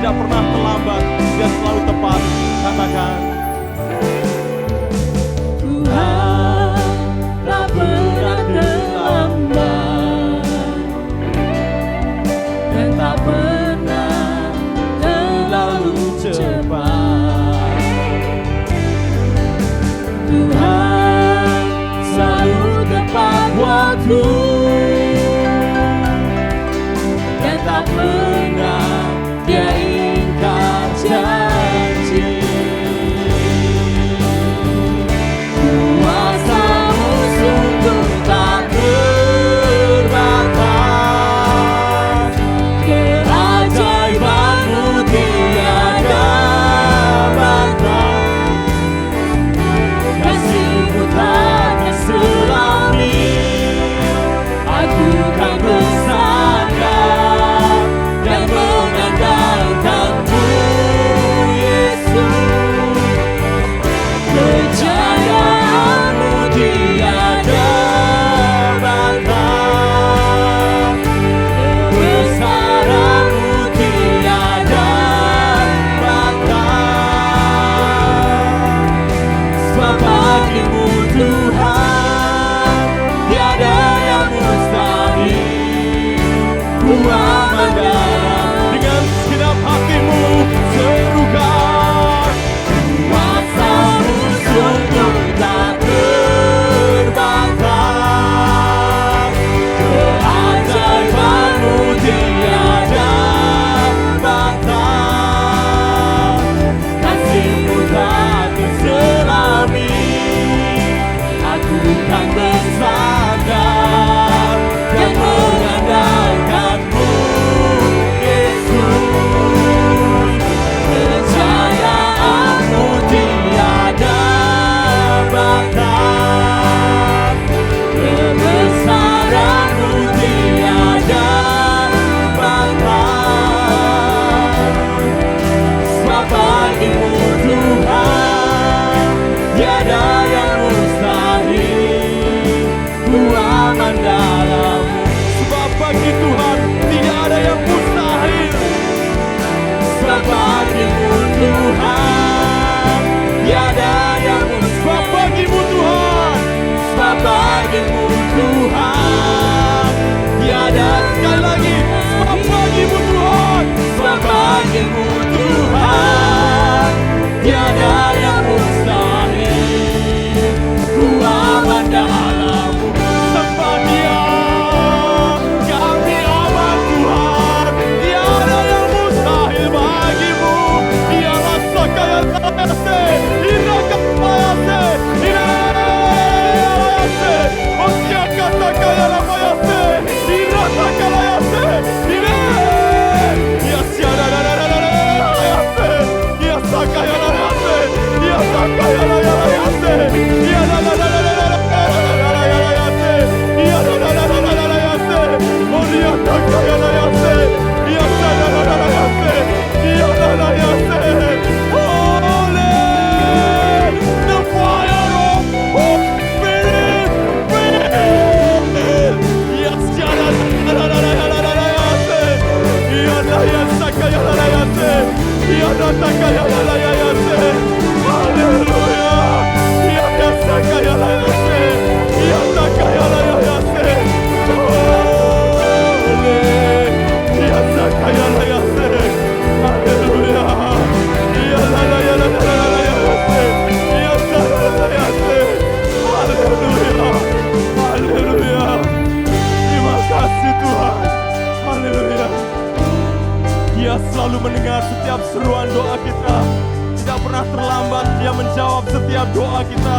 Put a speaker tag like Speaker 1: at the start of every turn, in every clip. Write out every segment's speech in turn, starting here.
Speaker 1: tidak pernah terlambat, Dia selalu tepat. Katakan,
Speaker 2: Tuhan tak pernah terlambat dan tak pernah terlalu cepat. Tuhan selalu tepat waktu dan tak pernah Dia ingkar janji. Kuasa-Mu sungguh tak terbatas, keajaiban-Mu tiada batas, kasih-Mu takkan selami. Aku kan bersandar dan mengandalkan-Mu, Yesus. Kejayaan-Mu tiada batas, kebesaran-Mu tiada batas. Sebab bagi-Mu Tuhan tiada yang mustahil. Ku aman dalam
Speaker 1: dengan segenap hatimu serukan,
Speaker 2: kuasa-Mu sungguh tak terbatas, keajaiban-Mu tiada batas, kasih-Mu tak terselami. Aku kan bersandar dan mengandalkan-Mu, Yesus. Kejayaan-Mu tiada batas, kebesaran-Mu tiada batas. Sebab bagi-Mu Tuhan tiada yang mustahil. Ku aman dalam-Mu.
Speaker 1: sebab bagi Tuhan tidak ada yang mustahil.
Speaker 2: Sebab bagi-Mu Tuhan tiada yang
Speaker 1: Sebab bagimu Tuhan,
Speaker 2: Sebab bagi-Mu Tuhan tiada,
Speaker 1: sekali lagi, sebab bagimu Tuhan,
Speaker 2: sebab bagi-Mu Tuhan tiada yang mustahil. Ku aman dalam-Mu.
Speaker 1: sembah Dia, kami aman Tuhan, tiada yang mustahil bagimu. Ialah sakaya sayase, iraka mayase, irayase, osyaka sakaya lamayase, iraka kalayase, ya siara layase, ya sakaya layase, ya sakaya layase, ya layase, ya layase, oria sakaya layase, ya sakaya layase, ya layase. Holy, the fire of Holy Spirit, yes, ya layase, ya sakaya layase, ya sakaya layase, hallelujah, ya sakaya layase, ya sakaya layase, holy, ya sakaya layase, hallelujah, ya layase, ya layase, hallelujah, hallelujah. Terima kasih Tuhan, haleluya. Dia selalu mendengar setiap seruan doa kita, tidak pernah terlambat. Dia menjawab setiap doa kita.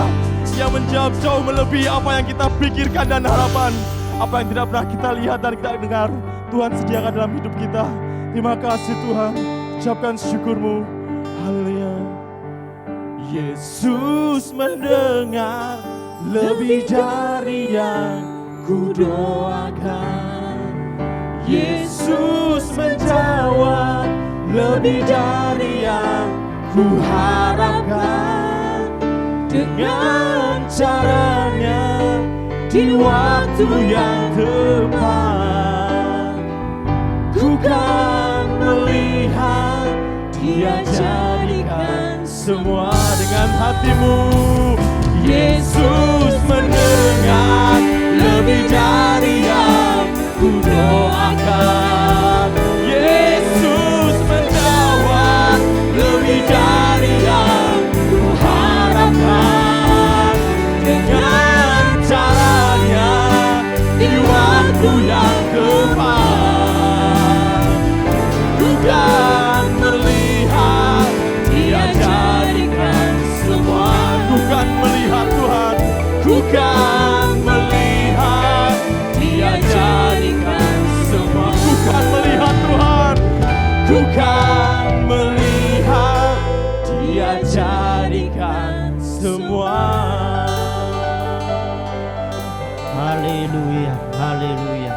Speaker 1: Dia menjawab jauh melebihi apa yang kita pikirkan dan harapan. Apa yang tidak pernah kita lihat dan kita dengar, Tuhan sediakan dalam hidup kita. Terima kasih Tuhan, ucapkan syukur-Mu, haleluya. Yesus mendengar lebih dari yang ku doakan. Yesus menjawab lebih dari yang ku harapkan. Dengan caranya di waktu yang tepat, ku kan melihat
Speaker 2: Dia jadikan
Speaker 1: semua dengan hatimu.
Speaker 2: Yesus mendengar lebih dari yang ku doakan.
Speaker 1: Yesus
Speaker 2: Menjawab lebih dari yang ku harapkan. Dengan caranya di waktu yang tepat, ku kan melihat Dia jadikan semua.
Speaker 1: Ku kan melihat Tuhan,
Speaker 2: Ku kan melihat Dia jadikan semua.
Speaker 1: ku kan melihat Tuhan.
Speaker 2: Ku kan melihat Dia jadikan semua.
Speaker 3: Haleluya, haleluya.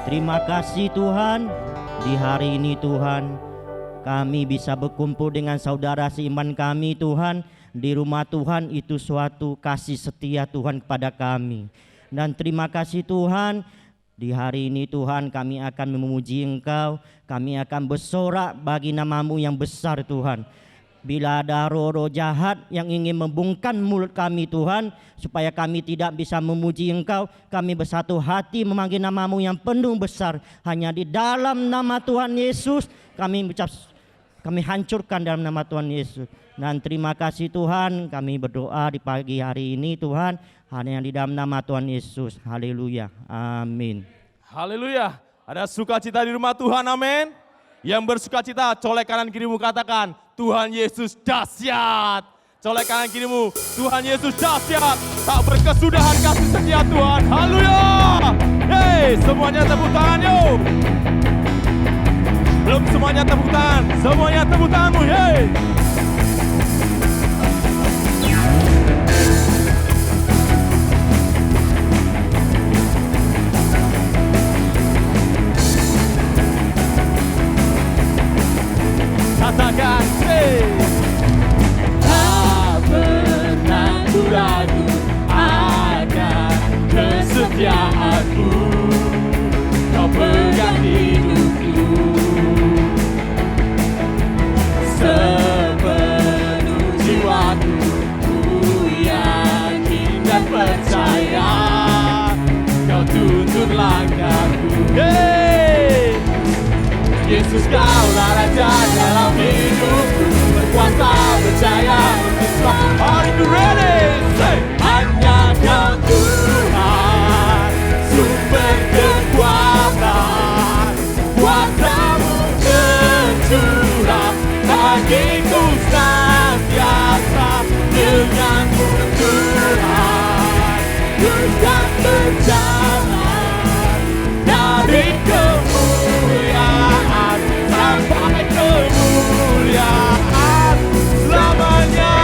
Speaker 3: Terima kasih Tuhan. Di hari ini Tuhan, kami bisa berkumpul dengan saudara seiman kami Tuhan. Di rumah Tuhan itu suatu kasih setia Tuhan kepada kami. Dan terima kasih Tuhan, di hari ini Tuhan kami akan memuji Engkau. Kami akan bersorak bagi nama-Mu yang besar Tuhan. Bila ada roh-roh jahat yang ingin membungkam mulut kami Tuhan, supaya kami tidak bisa memuji Engkau, kami bersatu hati memanggil nama-Mu yang penuh besar. Hanya di dalam nama Tuhan Yesus kami hancurkan dalam nama Tuhan Yesus. Dan terima kasih Tuhan, kami berdoa di pagi hari ini Tuhan, hanya di dalam nama Tuhan Yesus. Haleluya, amin.
Speaker 1: Haleluya. Ada sukacita di rumah Tuhan, amin. Yang bersukacita, colek kanan kirimu katakan, Tuhan Yesus dahsyat. Colek kanan kirimu, Tuhan Yesus dahsyat. Tak berkesudahan kasih setia Tuhan. Haleluya. Hey, semuanya tepuk tangan yuk. Belum semuanya tepuk tangan. Semuanya tepuk tanganmu, hey. Katakan, hey.
Speaker 2: Tak pernah ku ragu akan kesetiaanmu. Kau pegang hidupku sepenuh jiwaku. Ku yakin dan percaya Kau tuntun langkahku.
Speaker 1: Hey.
Speaker 2: Yesus Kaulah Raja dalam hidupku, berkuasa berjaya untuk selalu.
Speaker 1: Are you ready? Say.
Speaker 2: Hanya Kau Tuhan, sumber kekuatan. Kuasa-Mu tercurah bagiku senantiasa. Dengan-Mu Tuhan, ku kan berjalan dari kemuliaan sampai kemuliaan
Speaker 1: Selamanya.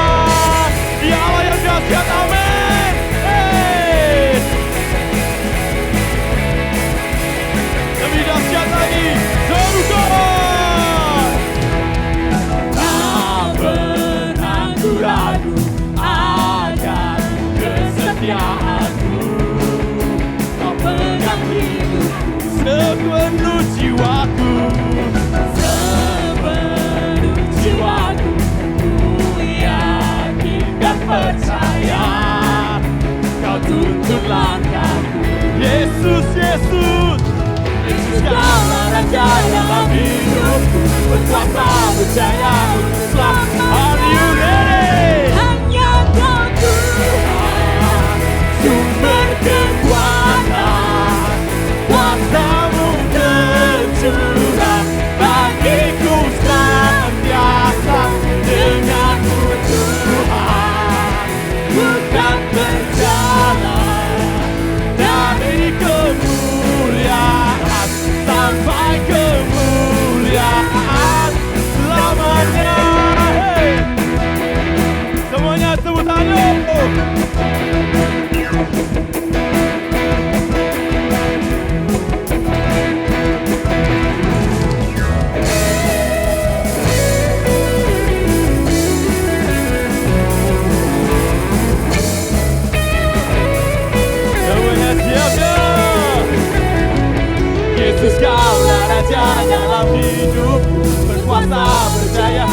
Speaker 1: Dia Allah yang dahsyat, amin. Hey. Lebih dahsyat lagi, serukan.
Speaker 2: Tak pernah ku ragu akan kesetiaanmu. Kau pegang hidupku
Speaker 1: Sepenuh jiwaku.
Speaker 2: sepenuh jiwaku. Ku yakin dan percaya Kau tuntun langkahku.
Speaker 1: Yesus, Yesus.
Speaker 2: Yesus Kaulah Raja dalam hidupku, berkuasa berjaya untuk selalu.
Speaker 1: Are you ready?
Speaker 2: Hanya Kau Tuhan, sumber kekuatan. Kuasa-Mu tercurah bagiku senantiasa. Dengan-Mu Tuhan, ku kan berjalan dari kemuliaan sampai kemuliaan
Speaker 1: Selamanya. Hey. Semuanya tepuk tangan. Semuanya siap ya.
Speaker 2: Yesus Kaulah Raja dalam hidupku, berkuasa berjaya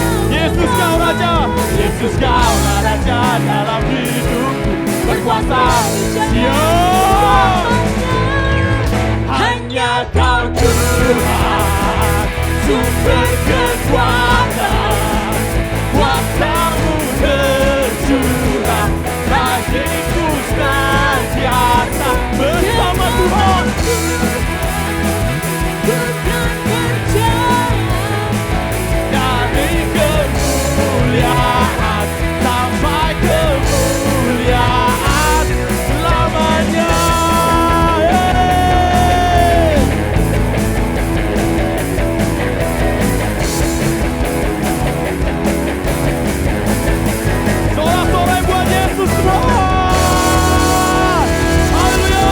Speaker 2: Yesus Kaulah Raja dalam hidupku, berkuasa. Ya, hanya Kau Tuhan, sumber kekuatan. Kuasa-Mu tercurah, bagiku senantiasa bersama Tuhan. Dari kemuliaan sampai kemuliaan selamanya. Sorak-sorai buat Yesus semua. Haleluya.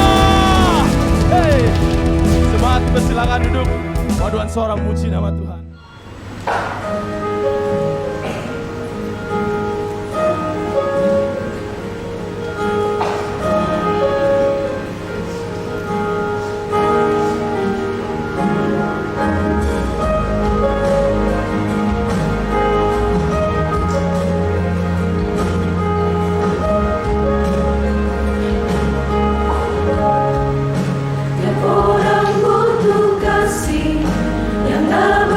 Speaker 2: Hey, semangat, bersilakan duduk. Paduan suara muji nama Tuhan.
Speaker 4: Tiap orang butuh kasih yang tak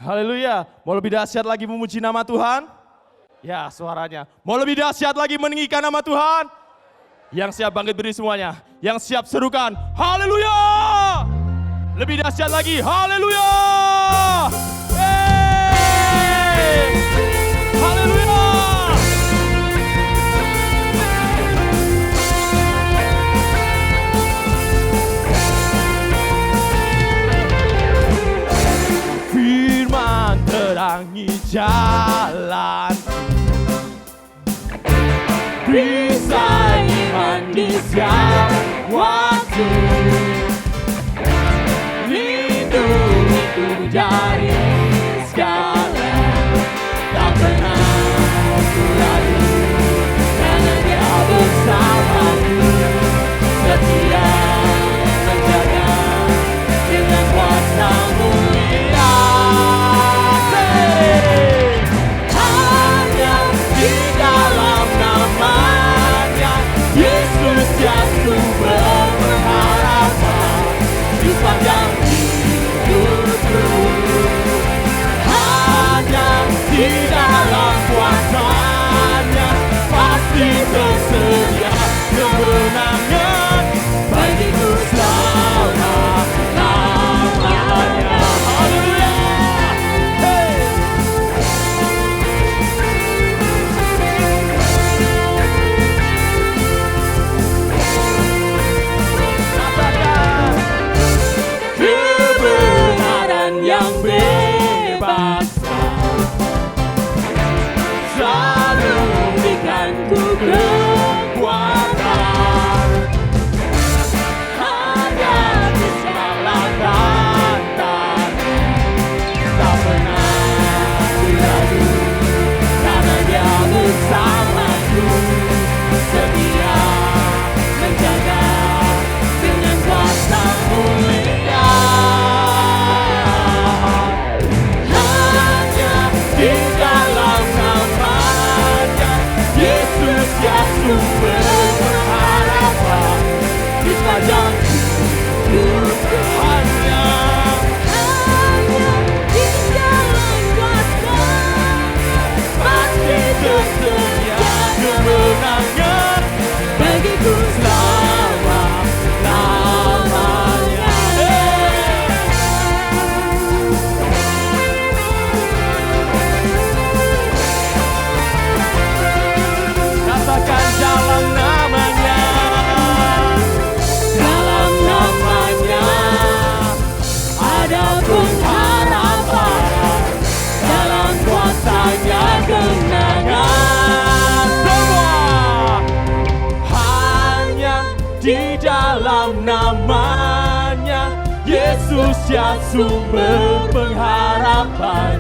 Speaker 2: Haleluya. Mau lebih dahsyat lagi memuji nama Tuhan? Ya, suaranya. Mau lebih dahsyat lagi meninggikan nama Tuhan? Yang siap bangkit berdiri semuanya. Yang siap serukan, haleluya. Lebih dahsyat lagi, haleluya. Haleluya. Firman terangi jalan, perisai iman di setiap waktu, lindungiku dari segala, tak pernah ku ragu, karena Dia bersamaku, setia menjaga dengan kuasa mulia. Hanya di dalam namanya Yesus yang sumber pengharapan di sepanjang hidupku. Hanya di dalam kuasanya pasti tersedia kemenangan bagiku selama-lamanya. Haleluya. Hey. Katakan kebenaran yang bebaskan selalu berikanku kekuatan. Hanya bisa lakukan tak pernah ragu, karena Dia bersamaku, setia menjaga dengan kuasa mulia. Hanya di dalam namanya Yesus yang sumber pengharapan di sepanjang hidupku. Hanya di dalam kuasa-Nya pasti tersedia kemenangan bagiku selama-lamanya. Katakan dalam namanya, dalam namanya ada pengharapan, dalam kuasa-Nya kemenangan. Semua hanya di dalam namanya Yesus yang sumber pengharapan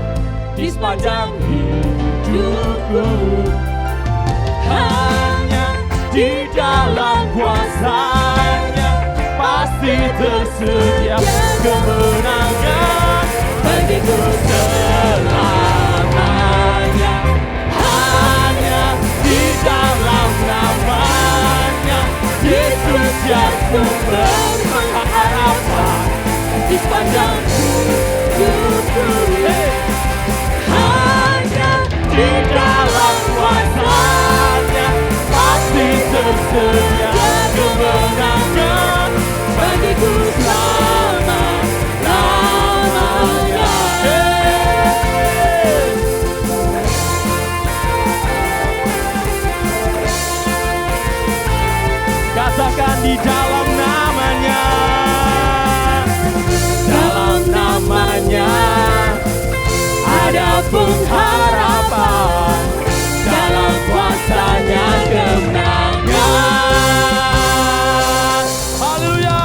Speaker 2: di sepanjang hidupku. Hanya di dalam kuasa-Nya pasti tersedia kemenangan bagiku selamanya. Hanya di dalam namanya Yesus yang sumber pengharapan di sepanjang hidupku. Hanya di dalam kuasa-Nya pasti tersedia kemenangan bagiku selama-lamanya. Katakan di dalam namanya, dalam namanya ada pengharapan, dalam kuasa-Nya kemenangan. Haleluya.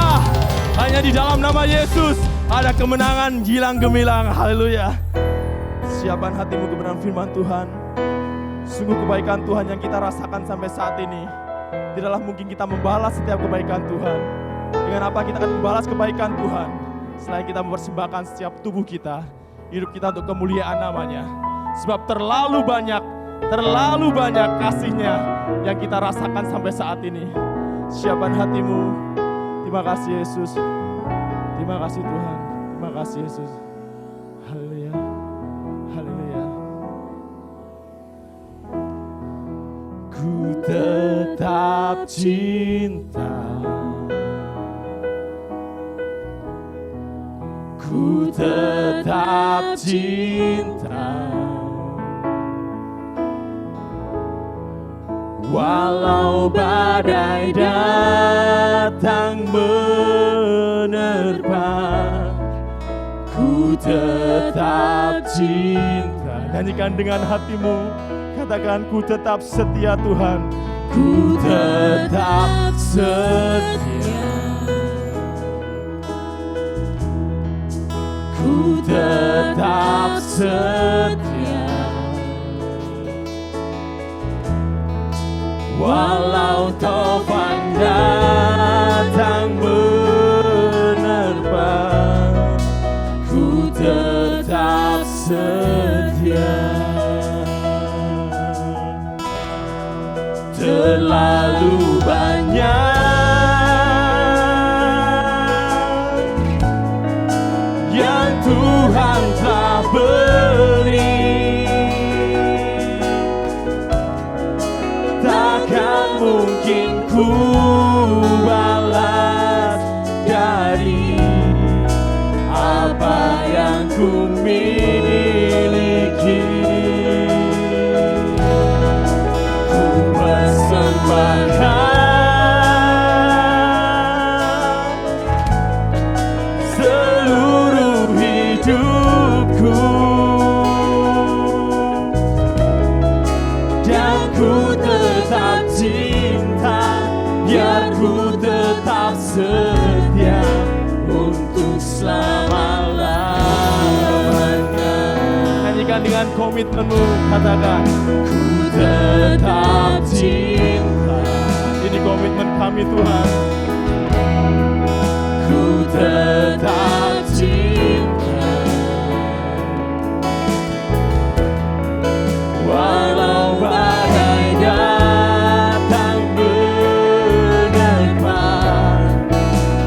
Speaker 2: Hanya di dalam nama Yesus ada kemenangan gilang gemilang. Haleluya. Siapkan hatimu kebenaran firman Tuhan. Sungguh kebaikan Tuhan yang kita rasakan sampai saat ini, tidaklah mungkin kita membalas setiap kebaikan Tuhan. Dengan apa kita akan membalas kebaikan Tuhan? Selain kita mempersembahkan setiap tubuh kita, hidup kita untuk kemuliaan namanya. Sebab terlalu banyak kasih-Nya yang kita rasakan sampai saat ini. Siapkan hatimu. Terima kasih Yesus. Terima kasih Tuhan. Terima kasih Yesus. Haleluya. ku tetap cinta, ku tetap cinta, walau badai datang menerpa, ku tetap cinta. Nyanyikan dengan hatimu, katakan ku tetap setia Tuhan, ku tetap setia, ku tetap setia, walau taufan datang menerpa, ku tetap setia. Terlalu banyak yang Tuhan telah beri, takkan mungkin ku balas dari apa yang ku miliki. Ku persembahkan seluruh hidupku, dan ku tetap cinta, biar ku tetap setia untuk selama-lamanya. Nyanyikan dengan komitmenmu, katakan ku tetap cinta. Ini komitmen kami Tuhan, ku tetap cinta, walau badai datang menerpa,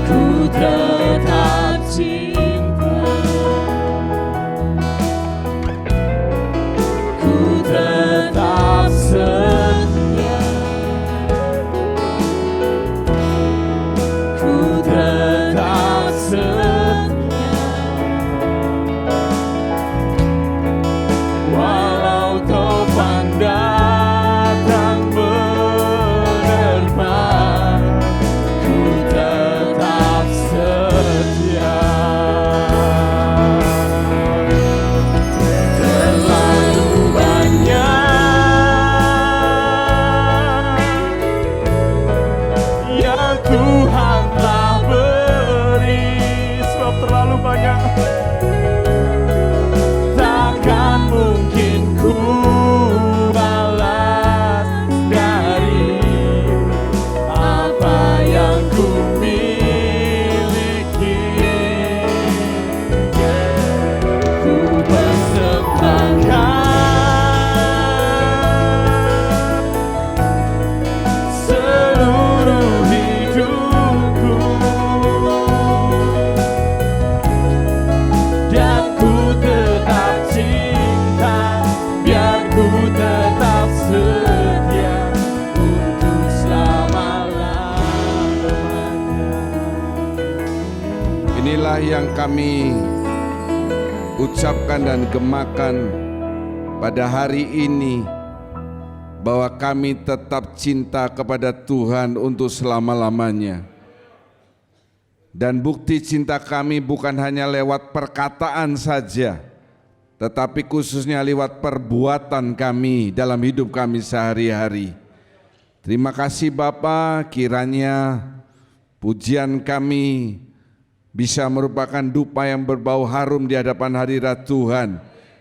Speaker 2: ku tetap cinta, ku tetap setia, ku tetap setia, walau taufan datang menerpa, ku tetap setia. Terlalu banyak yang Tuhan telah beri, sebab terlalu banyak, takkan mungkin ku balas dari apa yang ku miliki. Ku persembahkan seluruh hidupku, dan ku tetap cinta, biar ku tetap setia untuk selama-lamanya.
Speaker 4: Inilah yang kami ucapkan dan gemakan pada hari ini, bahwa kami tetap cinta kepada Tuhan untuk selama-lamanya. Dan bukti cinta kami bukan hanya lewat perkataan saja, tetapi khususnya lewat perbuatan kami dalam hidup kami sehari-hari. Terima kasih Bapa, kiranya pujian kami bisa merupakan dupa yang berbau harum di hadapan hadirat Tuhan,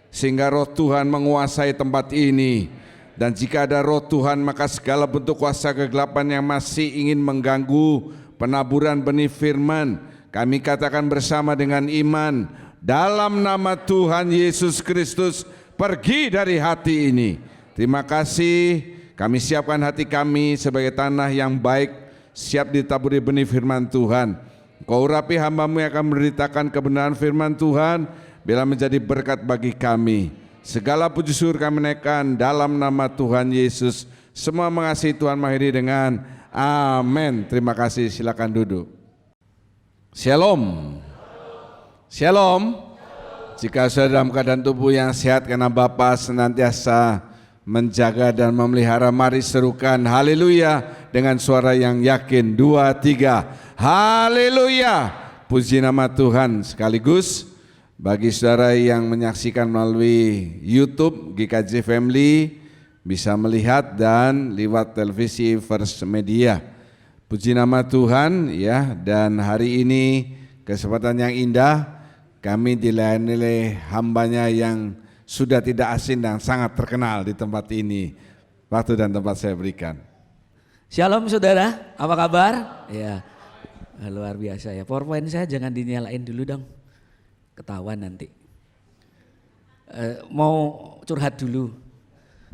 Speaker 4: sehingga roh Tuhan menguasai tempat ini. Dan jika ada roh Tuhan, maka segala bentuk kuasa kegelapan yang masih ingin mengganggu penaburan benih firman, kami katakan bersama dengan iman, dalam nama Tuhan Yesus Kristus, pergi dari hati ini. Terima kasih, kami siapkan hati kami sebagai tanah yang baik, siap ditaburi benih firman Tuhan. Kau urapi hamba-Mu yang akan memberitakan kebenaran firman Tuhan, bila menjadi berkat bagi kami. Segala puji syukur kami naikkan dalam nama Tuhan Yesus, Semua mengasihi Tuhan mengakhiri dengan amin. Terima kasih, silakan duduk. Shalom. Shalom. Jika sudah dalam keadaan tubuh yang sehat karena Bapa senantiasa menjaga dan memelihara, mari serukan haleluya dengan suara yang yakin. 2, 3, haleluya. Puji nama Tuhan. Sekaligus bagi saudara yang menyaksikan melalui YouTube GKJ Family, bisa melihat dan lewat televisi First Media. Puji nama Tuhan ya, dan hari ini kesempatan yang indah kami dilayani oleh hambanya yang sudah tidak asing dan sangat terkenal di tempat ini. Waktu dan tempat saya berikan.
Speaker 5: Shalom saudara, apa kabar? Ya, luar biasa ya. PowerPoint saya jangan dinyalain dulu dong, ketahuan nanti. Mau curhat dulu,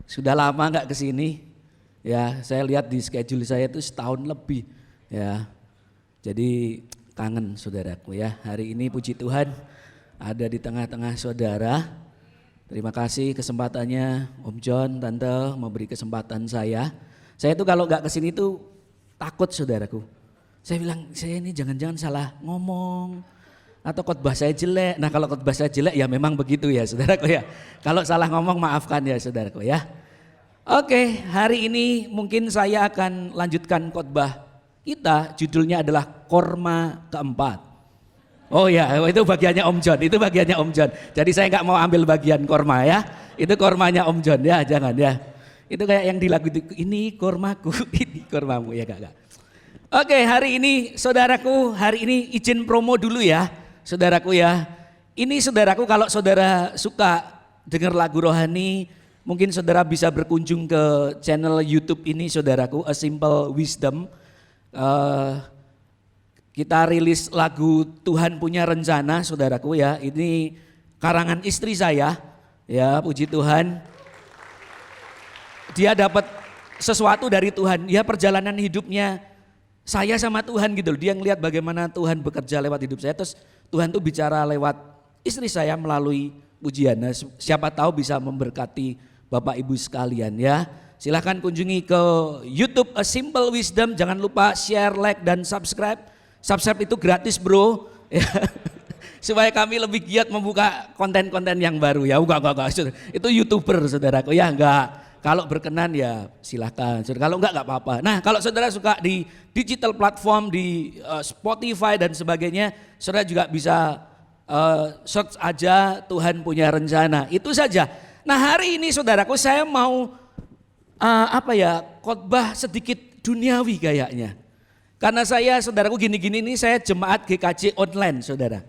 Speaker 5: sudah lama nggak kesini. Ya, saya lihat di schedule saya itu setahun lebih. Ya, jadi kangen saudaraku ya. Hari ini puji Tuhan ada di tengah-tengah saudara. Terima kasih kesempatannya Om John, Tante memberi kesempatan saya. Saya itu kalau nggak kesini tuh takut saudaraku. Saya bilang saya ini jangan-jangan salah ngomong atau khotbah saya jelek. Nah kalau khotbah saya jelek ya memang begitu ya saudaraku ya. Kalau salah ngomong maafkan ya saudaraku ya. Oke, hari ini mungkin saya akan lanjutkan khotbah kita, judulnya adalah Korma keempat. Oh ya, itu bagiannya Om John, itu bagiannya Om John. Jadi saya nggak mau ambil bagian korma ya, itu kormanya Om John ya, jangan ya. Itu kayak yang di lagu itu, ini kormaku, ini kormamu ya gak. Oke, hari ini saudaraku, hari ini izin promo dulu ya, saudaraku ya. Ini saudaraku kalau saudara suka dengar lagu rohani, mungkin saudara bisa berkunjung ke channel YouTube ini saudaraku, A Simple Wisdom. Kita rilis lagu Tuhan Punya Rencana saudaraku ya. Ini karangan istri saya ya, puji Tuhan. Dia dapat sesuatu dari Tuhan. Ya perjalanan hidupnya saya sama Tuhan gitu loh. Dia ngelihat bagaimana Tuhan bekerja lewat hidup saya. Terus Tuhan tuh bicara lewat istri saya melalui pujian. Nah, siapa tahu bisa memberkati Bapak Ibu sekalian ya. Silahkan kunjungi ke YouTube A Simple Wisdom. Jangan lupa share, like, dan subscribe. Subscribe itu gratis bro. Supaya kami lebih giat membuka konten-konten yang baru ya. Enggak. Itu YouTuber saudaraku ya, enggak. Kalau berkenan ya silahkan. Kalau enggak apa-apa. Nah kalau saudara suka di digital platform, di Spotify dan sebagainya, saudara juga bisa search aja Tuhan Punya Rencana. Itu saja. Nah hari ini saudaraku saya mau khotbah sedikit duniawi kayaknya. Karena saya saudaraku gini-gini ini saya jemaat GKJ online saudara.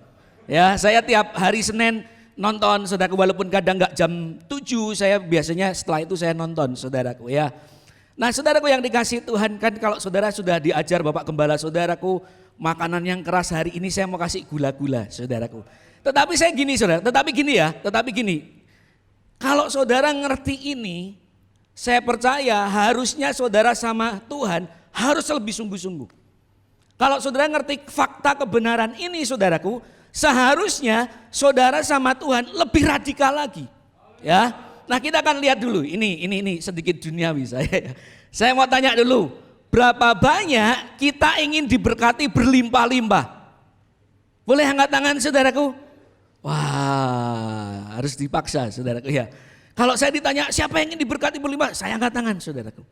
Speaker 5: Ya saya tiap hari Senin nonton saudaraku, walaupun kadang nggak jam 7, saya biasanya setelah itu saya nonton saudaraku ya. Nah saudaraku yang dikasih Tuhan, kan kalau saudara sudah diajar Bapak Gembala saudaraku, makanan yang keras hari ini saya mau kasih gula-gula saudaraku. Tetapi saya gini saudara, tetapi gini. Kalau saudara ngerti ini, saya percaya harusnya saudara sama Tuhan harus lebih sungguh-sungguh. Kalau saudara ngerti fakta kebenaran ini saudaraku, seharusnya saudara sama Tuhan lebih radikal lagi. Ya. Nah, kita akan lihat dulu. Ini sedikit duniawi saya. Saya mau tanya dulu, berapa banyak kita ingin diberkati berlimpah-limpah? Boleh angkat tangan saudaraku? Wah, harus dipaksa saudaraku ya. Kalau saya ditanya siapa yang ingin diberkati berlimpah, saya angkat tangan saudaraku.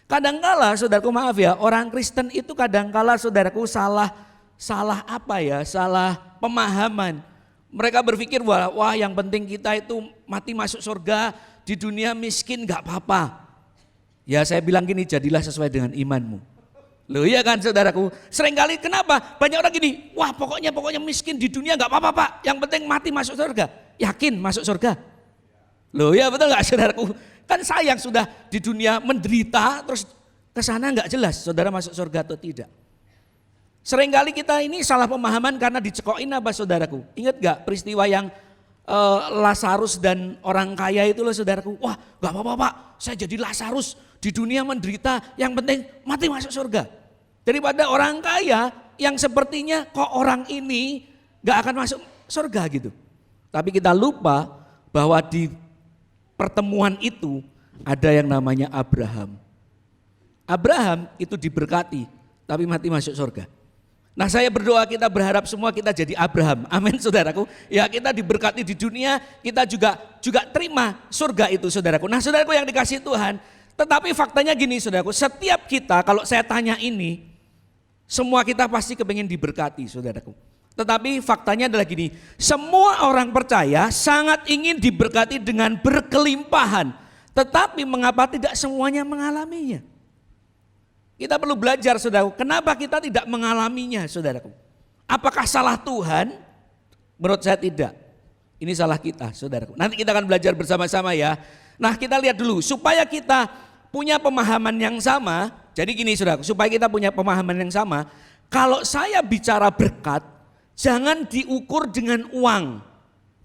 Speaker 5: Kadangkala saudaraku maaf ya, orang Kristen itu kadangkala saudaraku salah pemahaman. Mereka berpikir wah yang penting kita itu mati masuk surga, di dunia miskin gak apa-apa. Ya saya bilang gini, jadilah sesuai dengan imanmu. Loh iya kan saudaraku, seringkali kenapa banyak orang gini, wah pokoknya miskin di dunia gak apa-apa Pak, yang penting mati masuk surga. Yakin masuk surga? Loh ya betul gak saudaraku? Kan sayang sudah di dunia menderita terus kesana gak jelas saudara masuk surga atau tidak. Seringkali kita ini salah pemahaman karena dicekokin apa saudaraku. Ingat gak peristiwa yang Lazarus dan orang kaya itu loh saudaraku. Wah gak apa-apa Pak, saya jadi Lazarus di dunia menderita, yang penting mati masuk surga. Daripada orang kaya yang sepertinya kok orang ini gak akan masuk surga gitu. Tapi kita lupa bahwa di pertemuan itu ada yang namanya Abraham. Abraham itu diberkati, tapi mati masuk surga. Nah saya berdoa kita berharap semua kita jadi Abraham. Amin saudaraku. Ya kita diberkati di dunia, kita juga terima surga itu saudaraku. Nah saudaraku yang dikasihi Tuhan, tetapi faktanya gini saudaraku, setiap kita kalau saya tanya ini, semua kita pasti kepingin diberkati saudaraku. Tetapi faktanya adalah gini, semua orang percaya sangat ingin diberkati dengan berkelimpahan. Tetapi mengapa tidak semuanya mengalaminya? Kita perlu belajar saudaraku, kenapa kita tidak mengalaminya saudaraku? Apakah salah Tuhan? Menurut saya tidak. Ini salah kita saudaraku. Nanti kita akan belajar bersama-sama ya. Nah kita lihat dulu, supaya kita punya pemahaman yang sama. Jadi gini saudaraku, supaya kita punya pemahaman yang sama. Kalau saya bicara berkat, jangan diukur dengan uang.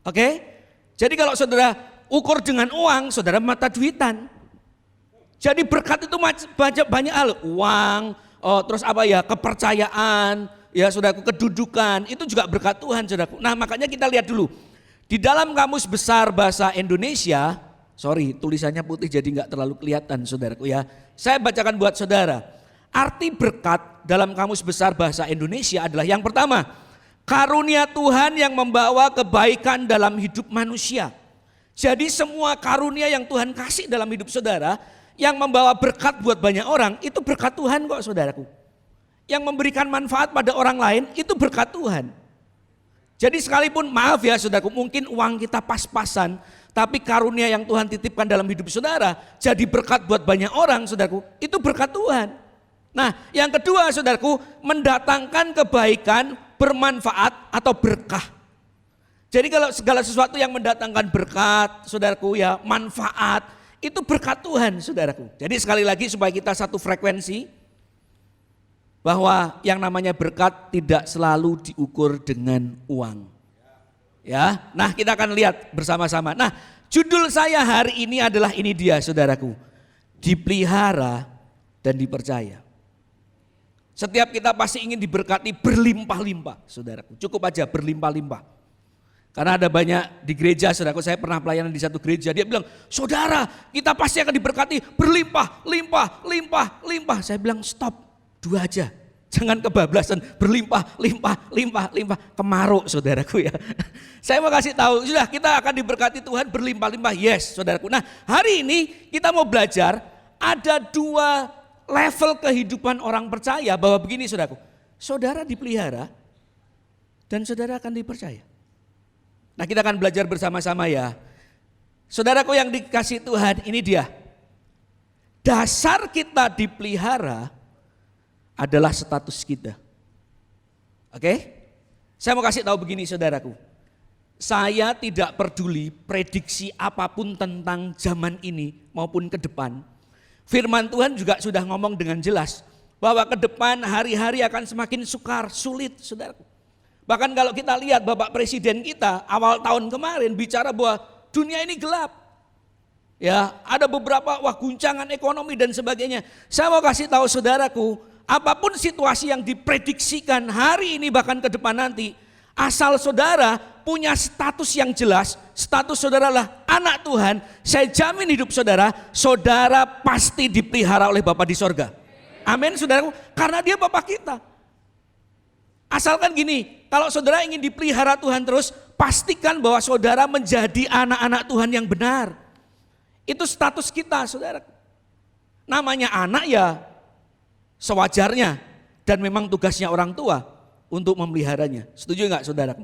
Speaker 5: Oke? Jadi kalau saudara ukur dengan uang, saudara mata duitan. Jadi berkat itu banyak hal, uang, terus apa ya, kepercayaan, ya saudaraku, kedudukan, itu juga berkat Tuhan saudaraku. Nah makanya kita lihat dulu, di dalam Kamus Besar Bahasa Indonesia, sorry tulisannya putih jadi nggak terlalu kelihatan saudaraku ya. Saya bacakan buat saudara, arti berkat dalam Kamus Besar Bahasa Indonesia adalah yang pertama, karunia Tuhan yang membawa kebaikan dalam hidup manusia. Jadi semua karunia yang Tuhan kasih dalam hidup saudara, yang membawa berkat buat banyak orang, itu berkat Tuhan kok saudaraku. Yang memberikan manfaat pada orang lain, itu berkat Tuhan. Jadi sekalipun maaf ya saudaraku, mungkin uang kita pas-pasan, tapi karunia yang Tuhan titipkan dalam hidup saudara, jadi berkat buat banyak orang saudaraku, itu berkat Tuhan. Nah yang kedua saudaraku, mendatangkan kebaikan, bermanfaat atau berkah. Jadi kalau segala sesuatu yang mendatangkan berkat saudaraku ya, manfaat, itu berkat Tuhan saudaraku. Jadi sekali lagi supaya kita satu frekuensi, bahwa yang namanya berkat tidak selalu diukur dengan uang. Ya, nah kita akan lihat bersama-sama. Nah judul saya hari ini adalah ini dia saudaraku, dipelihara dan dipercaya. Setiap kita pasti ingin diberkati berlimpah-limpah saudaraku, cukup aja berlimpah-limpah. Karena ada banyak di gereja, saudaraku, saya pernah pelayanan di satu gereja, dia bilang, saudara kita pasti akan diberkati berlimpah, limpah, limpah, limpah. Saya bilang stop, 2 aja, jangan kebablasan, berlimpah, limpah, limpah, limpah, kemaruk saudaraku ya. Saya mau kasih tahu, sudah kita akan diberkati Tuhan berlimpah-limpah, yes saudaraku. Nah hari ini kita mau belajar, ada 2 level kehidupan orang percaya, bahwa begini saudaraku, saudara dipelihara dan saudara akan dipercaya. Nah kita akan belajar bersama-sama ya. Saudaraku yang dikasih Tuhan, ini dia. Dasar kita dipelihara adalah status kita. Oke? Saya mau kasih tahu begini saudaraku. Saya tidak peduli prediksi apapun tentang zaman ini maupun ke depan. Firman Tuhan juga sudah ngomong dengan jelas bahwa ke depan hari-hari akan semakin sukar, sulit saudaraku. Bahkan kalau kita lihat Bapak Presiden kita awal tahun kemarin bicara bahwa dunia ini gelap. Ya, ada beberapa guncangan ekonomi dan sebagainya. Saya mau kasih tahu saudaraku, apapun situasi yang diprediksikan hari ini bahkan ke depan nanti, asal saudara punya status yang jelas, status saudara adalah anak Tuhan, saya jamin hidup saudara, saudara pasti dipelihara oleh Bapa di sorga. Amin saudaraku, karena dia Bapa kita. Asalkan gini, kalau saudara ingin dipelihara Tuhan terus, pastikan bahwa saudara menjadi anak-anak Tuhan yang benar. Itu status kita saudara. Namanya anak ya sewajarnya, dan memang tugasnya orang tua untuk memeliharanya. Setuju enggak saudara?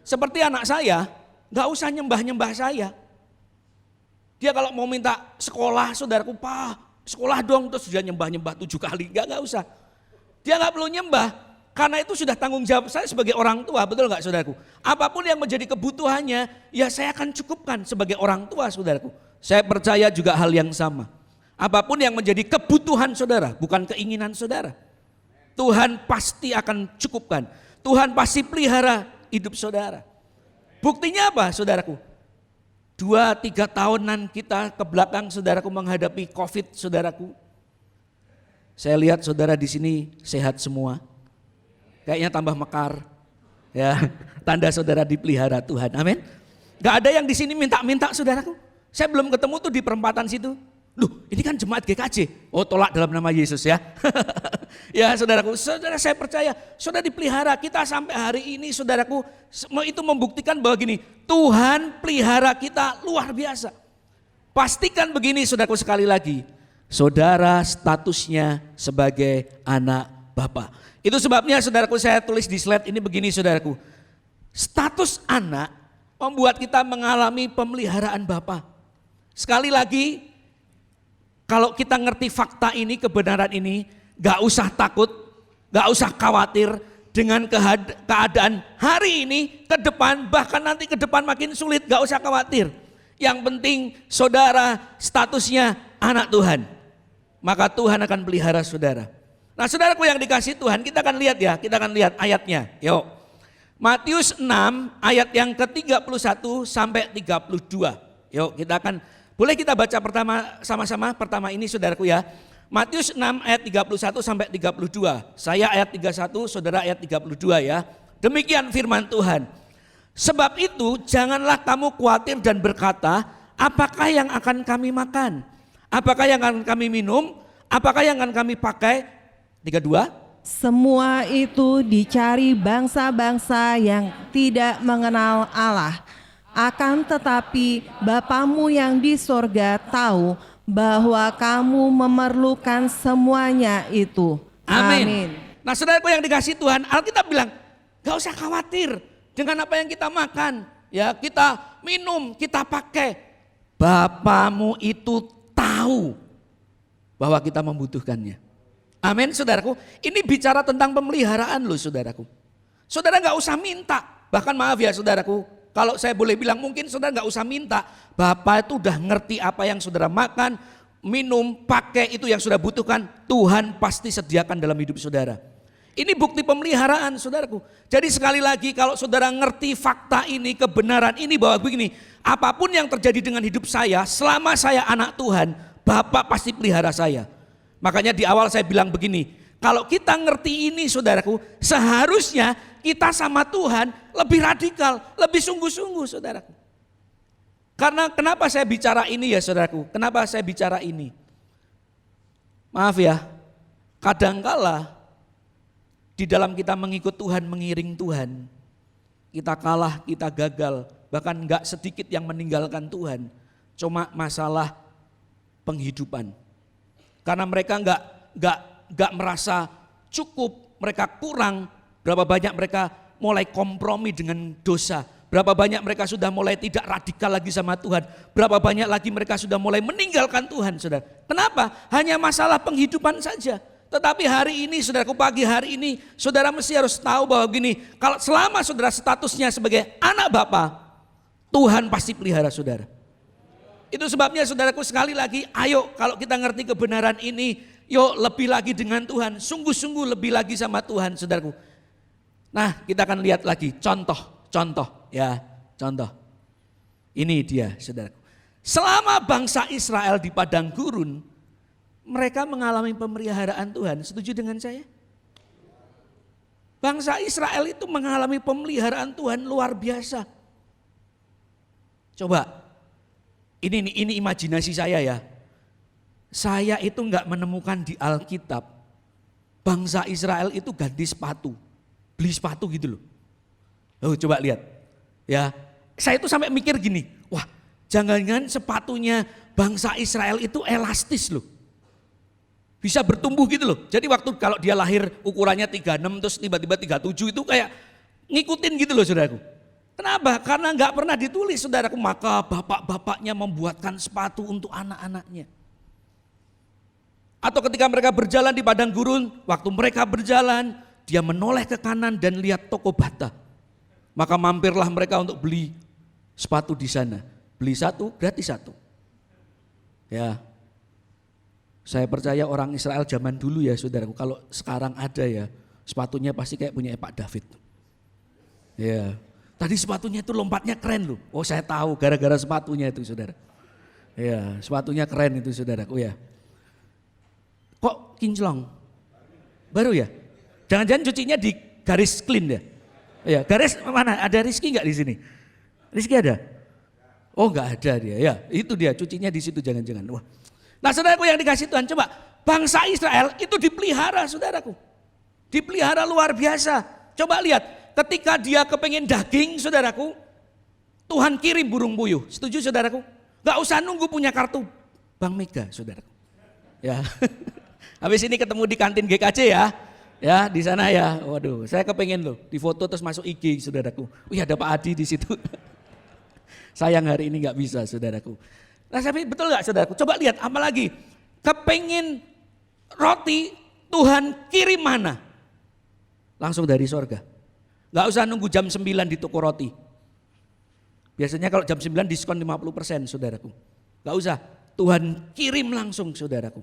Speaker 5: Seperti anak saya, enggak usah nyembah-nyembah saya. Dia kalau mau minta sekolah, saudaraku, Pak sekolah dong, terus dia nyembah-nyembah 7 kali, enggak usah. Dia enggak perlu nyembah. Karena itu sudah tanggung jawab saya sebagai orang tua, betul enggak saudaraku? Apapun yang menjadi kebutuhannya, ya saya akan cukupkan sebagai orang tua saudaraku. Saya percaya juga hal yang sama. Apapun yang menjadi kebutuhan saudara, bukan keinginan saudara, Tuhan pasti akan cukupkan. Tuhan pasti pelihara hidup saudara. Buktinya apa saudaraku? 2-3 tahunan kita ke belakang saudaraku menghadapi COVID saudaraku. Saya lihat saudara di sini sehat semua. Kayaknya tambah mekar, ya tanda saudara dipelihara Tuhan, amin. Gak ada yang di sini minta-minta saudaraku. Saya belum ketemu tuh di perempatan situ, Loh, ini kan jemaat GKJ. Oh, tolak dalam nama Yesus ya. Ya saudaraku, saudara saya percaya, saudara dipelihara. Kita sampai hari ini saudaraku, itu membuktikan bahwa gini, Tuhan pelihara kita luar biasa. Pastikan begini saudaraku sekali lagi, saudara statusnya sebagai anak Bapa. Itu sebabnya saudaraku saya tulis di slide ini begini saudaraku. Status anak membuat kita mengalami pemeliharaan Bapa. Sekali lagi, kalau kita ngerti fakta ini, kebenaran ini, gak usah takut, gak usah khawatir dengan keadaan hari ini, ke depan, bahkan nanti ke depan makin sulit, gak usah khawatir. Yang penting saudara statusnya anak Tuhan, maka Tuhan akan pelihara saudara. Nah saudaraku yang dikasih Tuhan, kita akan lihat ya, kita akan lihat ayatnya. Yuk, Matius 6 ayat yang ke-31 sampai 32. Yuk kita akan, boleh kita baca pertama sama-sama, pertama ini saudaraku ya. Matius 6 ayat 31 sampai 32. Saya ayat 31, saudara ayat 32 ya. Demikian firman Tuhan. Sebab itu janganlah kamu khawatir dan berkata, apakah yang akan kami makan? Apakah yang akan kami minum? Apakah yang akan kami pakai? 32.
Speaker 6: Semua itu dicari bangsa-bangsa yang tidak mengenal Allah. Akan tetapi Bapamu yang di sorga tahu bahwa kamu memerlukan semuanya itu.
Speaker 5: Amin. Nah saudaraku yang dikasih Tuhan, Alkitab bilang, gak usah khawatir dengan apa yang kita makan, ya kita minum, kita pakai. Bapamu itu tahu bahwa kita membutuhkannya. Amin saudaraku, ini bicara tentang pemeliharaan loh saudaraku. Saudara gak usah minta, bahkan maaf ya saudaraku, kalau saya boleh bilang mungkin saudara gak usah minta. Bapak itu udah ngerti apa yang saudara makan, minum, pakai, itu yang saudara butuhkan, Tuhan pasti sediakan dalam hidup saudara. Ini bukti pemeliharaan saudaraku. Jadi sekali lagi kalau saudara ngerti fakta ini, kebenaran ini bahwa begini, apapun yang terjadi dengan hidup saya, selama saya anak Tuhan, Bapak pasti pelihara saya. Makanya di awal saya bilang begini, kalau kita ngerti ini saudaraku, seharusnya kita sama Tuhan lebih radikal, lebih sungguh-sungguh saudaraku. Karena kenapa saya bicara ini ya saudaraku, kenapa saya bicara ini? Maaf ya, kadangkala di dalam kita mengikut Tuhan, mengiring Tuhan, kita kalah, kita gagal, bahkan gak sedikit yang meninggalkan Tuhan. Cuma masalah penghidupan. Karena mereka nggak merasa cukup, mereka kurang. Berapa banyak mereka mulai kompromi dengan dosa. Berapa banyak mereka sudah mulai tidak radikal lagi sama Tuhan. Berapa banyak lagi mereka sudah mulai meninggalkan Tuhan, saudara. Kenapa? Hanya masalah penghidupan saja. Tetapi hari ini, saudaraku, pagi hari ini, saudara mesti harus tahu bahwa gini, kalau selama saudara statusnya sebagai anak Bapa, Tuhan pasti pelihara saudara. Itu sebabnya saudaraku sekali lagi, ayo kalau kita ngerti kebenaran ini, yuk lebih lagi dengan Tuhan, sungguh-sungguh lebih lagi sama Tuhan saudaraku. Nah kita akan lihat lagi contoh ya, contoh. Ini dia saudaraku. Selama bangsa Israel di padang gurun, mereka mengalami pemeliharaan Tuhan, setuju dengan saya? Bangsa Israel itu mengalami pemeliharaan Tuhan luar biasa. Coba. Ini imajinasi saya ya. Saya itu enggak menemukan di Alkitab bangsa Israel itu ganti sepatu, beli sepatu gitu loh. Oh, coba lihat. Ya, saya itu sampai mikir gini, wah, jangan-jangan sepatunya bangsa Israel itu elastis loh. Bisa bertumbuh gitu loh. Jadi waktu kalau dia lahir ukurannya 36 terus tiba-tiba 37 itu kayak ngikutin gitu loh saudaraku. Kenapa? Karena nggak pernah ditulis saudaraku, maka bapak-bapaknya membuatkan sepatu untuk anak-anaknya. Atau ketika mereka berjalan di padang gurun, waktu mereka berjalan, dia menoleh ke kanan dan lihat toko bata. Maka mampirlah mereka untuk beli sepatu di sana. Beli satu, gratis satu. Ya, saya percaya orang Israel zaman dulu ya saudaraku, kalau sekarang ada ya, sepatunya pasti kayak punya Pak David. Ya. Tadi sepatunya itu lompatnya keren loh. Oh saya tahu gara-gara sepatunya itu saudara. Ya sepatunya keren itu saudaraku ya. Kok kinclong? Baru ya? Jangan-jangan cucinya di garis clean ya? Ya garis mana? Ada Rizky nggak di sini? Rizky ada? Oh nggak ada dia. Ya itu dia cucinya di situ jangan-jangan. Wah Nah saudaraku yang dikasih Tuhan, coba bangsa Israel itu dipelihara saudaraku. Dipelihara luar biasa. Coba lihat, ketika dia kepengen daging saudaraku, Tuhan kirim burung puyuh. Setuju saudaraku? Gak usah nunggu punya kartu Bank Mega saudaraku. Ya, habis ini ketemu di kantin GKC ya. Ya di sana ya. Waduh, saya kepengen loh difoto terus masuk IG saudaraku. Wih ada Pak Adi di situ. Sayang hari ini gak bisa saudaraku. Nah tapi betul gak saudaraku? Coba lihat apalagi kepengen roti Tuhan kirim mana? Langsung dari sorga. Gak usah nunggu jam 9 di toko roti. Biasanya kalau jam 9 diskon 50% saudaraku. Gak usah, Tuhan kirim langsung saudaraku.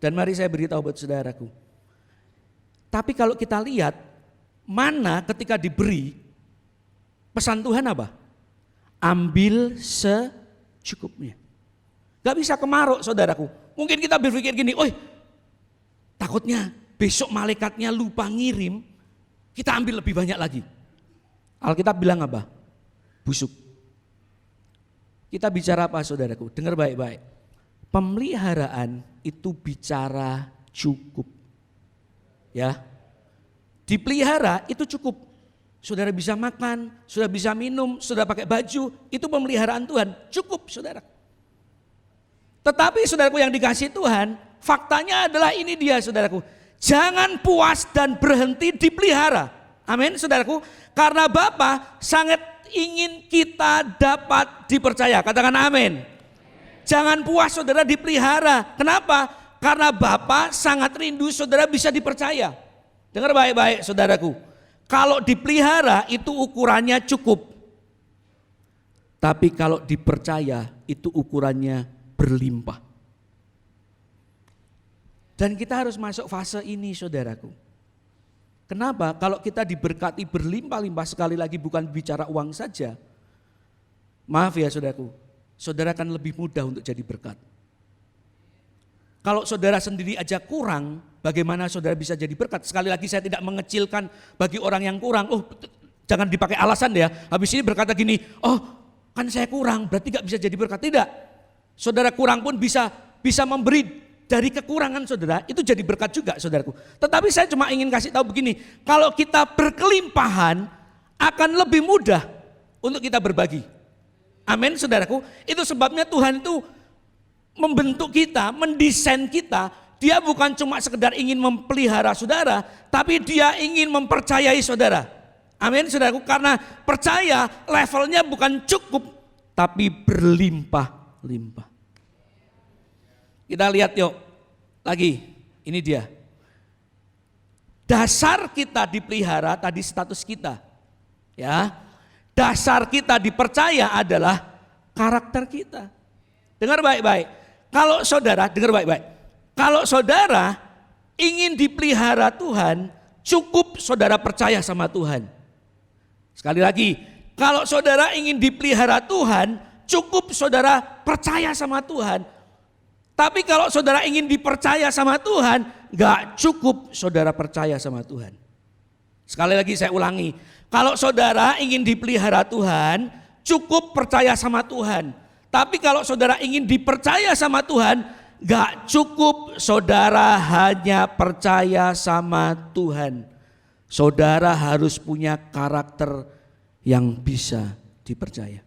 Speaker 5: Dan mari saya beritahu buat saudaraku. Tapi kalau kita lihat, mana ketika diberi, pesan Tuhan apa? Ambil secukupnya. Gak bisa kemaruk saudaraku. Mungkin kita berpikir gini, takutnya besok malaikatnya lupa ngirim, kita ambil lebih banyak lagi. Alkitab bilang apa? Busuk. Kita bicara apa saudaraku? Dengar baik-baik. Pemeliharaan itu bicara cukup. Ya. Dipelihara itu cukup. Saudara bisa makan, sudah bisa minum, sudah pakai baju, itu pemeliharaan Tuhan. Cukup saudara. Tetapi saudaraku yang dikasih Tuhan, faktanya adalah ini dia saudaraku. Jangan puas dan berhenti dipelihara. Amin saudaraku. Karena Bapa sangat ingin kita dapat dipercaya. Katakan amin. Jangan puas saudara dipelihara. Kenapa? Karena Bapa sangat rindu saudara bisa dipercaya. Dengar baik-baik saudaraku. Kalau dipelihara itu ukurannya cukup. Tapi kalau dipercaya itu ukurannya berlimpah. Dan kita harus masuk fase ini saudaraku. Kenapa? Kalau kita diberkati berlimpah-limpah, sekali lagi bukan bicara uang saja. Maaf ya saudaraku, saudara akan lebih mudah untuk jadi berkat. Kalau saudara sendiri aja kurang, bagaimana saudara bisa jadi berkat? Sekali lagi saya tidak mengecilkan bagi orang yang kurang. Jangan dipakai alasan ya, habis ini berkata gini, kan saya kurang berarti gak bisa jadi berkat. Tidak, saudara kurang pun bisa memberi. Dari kekurangan saudara itu jadi berkat juga saudaraku. Tetapi saya cuma ingin kasih tahu begini, kalau kita berkelimpahan akan lebih mudah untuk kita berbagi. Amin saudaraku. Itu sebabnya Tuhan itu membentuk kita, mendesain kita. Dia bukan cuma sekedar ingin memelihara saudara, tapi dia ingin mempercayai saudara. Amin saudaraku. Karena percaya levelnya bukan cukup, tapi berlimpah-limpah. Kita lihat yuk, lagi ini dia. Dasar kita dipelihara tadi status kita. Ya. Dasar kita dipercaya adalah karakter kita. Dengar baik-baik. Kalau saudara, dengar baik-baik. Kalau saudara ingin dipelihara Tuhan, cukup saudara percaya sama Tuhan. Sekali lagi, kalau saudara ingin dipelihara Tuhan, cukup saudara percaya sama Tuhan. Tapi kalau saudara ingin dipercaya sama Tuhan, gak cukup saudara percaya sama Tuhan. Sekali lagi saya ulangi, kalau saudara ingin dipelihara Tuhan, cukup percaya sama Tuhan. Tapi kalau saudara ingin dipercaya sama Tuhan, gak cukup saudara hanya percaya sama Tuhan. Saudara harus punya karakter yang bisa dipercaya.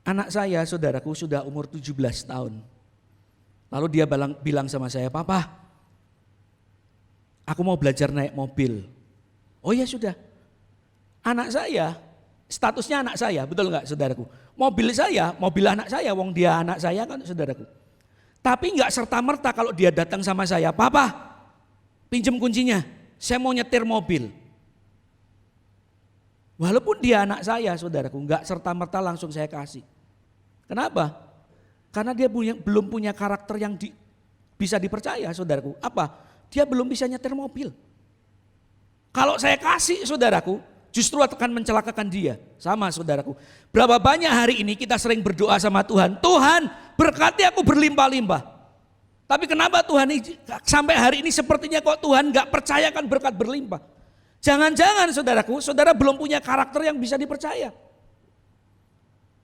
Speaker 5: Anak saya, saudaraku, sudah umur 17 tahun. Lalu dia bilang sama saya, "Papa, aku mau belajar naik mobil." Oh ya sudah. Anak saya, statusnya anak saya, betul enggak saudaraku? Mobil saya, mobil anak saya, wong dia anak saya kan saudaraku. Tapi enggak serta-merta kalau dia datang sama saya, "Papa, pinjam kuncinya, saya mau nyetir mobil." Walaupun dia anak saya saudaraku, enggak serta-merta langsung saya kasih. Kenapa? Karena dia belum punya karakter yang bisa dipercaya saudaraku. Apa? Dia belum bisa nyetir mobil. Kalau saya kasih saudaraku, justru akan mencelakakan dia. Sama saudaraku. Berapa banyak hari ini kita sering berdoa sama Tuhan, "Tuhan berkati aku berlimpah-limpah." Tapi kenapa Tuhan sampai hari ini sepertinya kok Tuhan gak percayakan berkat berlimpah? Jangan-jangan saudaraku, saudara belum punya karakter yang bisa dipercaya.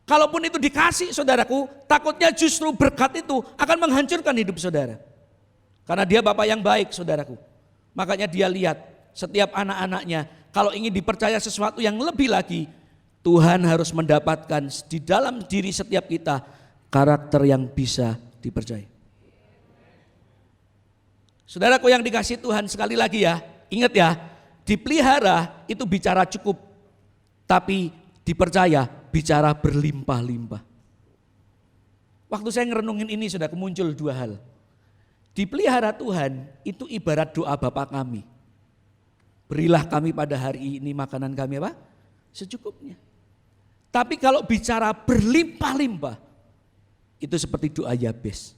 Speaker 5: Kalaupun itu dikasih saudaraku, takutnya justru berkat itu akan menghancurkan hidup saudara. Karena dia Bapak yang baik saudaraku. Makanya dia lihat setiap anak-anaknya kalau ingin dipercaya sesuatu yang lebih lagi, Tuhan harus mendapatkan di dalam diri setiap kita karakter yang bisa dipercaya. Saudaraku yang dikasih Tuhan, sekali lagi ya, ingat ya, dipelihara itu bicara cukup, tapi dipercaya bicara berlimpah-limpah. Waktu saya ngerenungin ini sudah muncul dua hal. Dipelihara Tuhan itu ibarat doa Bapa kami. Berilah kami pada hari ini makanan kami apa? Secukupnya. Tapi kalau bicara berlimpah-limpah, itu seperti doa Yabes.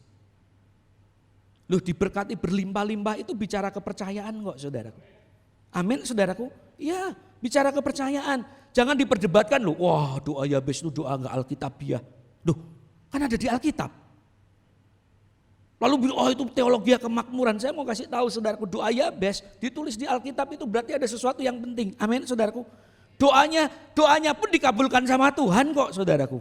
Speaker 5: Loh, diberkati berlimpah-limpah itu bicara kepercayaan kok saudaraku. Amin saudaraku. Iya, bicara kepercayaan. Jangan diperdebatkan loh, wah doa Yabes itu doa enggak alkitabiah. Loh, kan ada di Alkitab. Lalu bilang, oh itu teologi kemakmuran. Saya mau kasih tahu saudaraku, doa Yabes ditulis di Alkitab itu berarti ada sesuatu yang penting. Amin saudaraku. Doanya pun dikabulkan sama Tuhan kok saudaraku.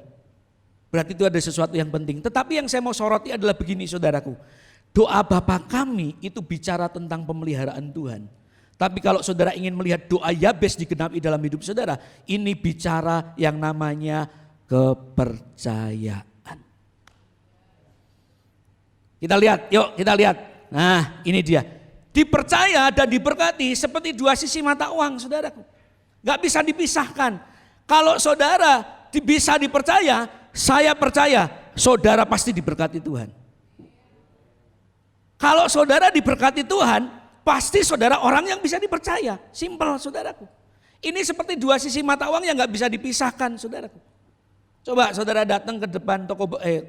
Speaker 5: Berarti itu ada sesuatu yang penting. Tetapi yang saya mau soroti adalah begini saudaraku. Doa Bapa kami itu bicara tentang pemeliharaan Tuhan. Tapi kalau saudara ingin melihat doa Yabes digenapi dalam hidup saudara, ini bicara yang namanya kepercayaan. Kita lihat, yuk kita lihat. Nah ini dia. Dipercaya dan diberkati seperti dua sisi mata uang saudaraku. Gak bisa dipisahkan. Kalau saudara bisa dipercaya, saya percaya saudara pasti diberkati Tuhan. Kalau saudara diberkati Tuhan, pasti saudara orang yang bisa dipercaya. Simpel saudaraku. Ini seperti dua sisi mata uang yang gak bisa dipisahkan saudaraku. Coba saudara datang ke depan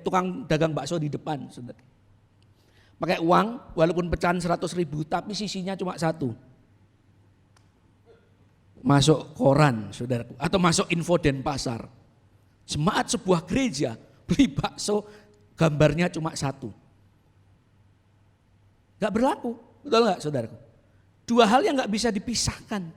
Speaker 5: tukang dagang bakso di depan saudara. Pakai uang walaupun pecahan 100.000 tapi sisinya cuma satu. Masuk koran saudaraku atau masuk info Denpasar. Jemaat sebuah gereja beli bakso gambarnya cuma satu. Gak berlaku, betul gak saudaraku? Dua hal yang gak bisa dipisahkan.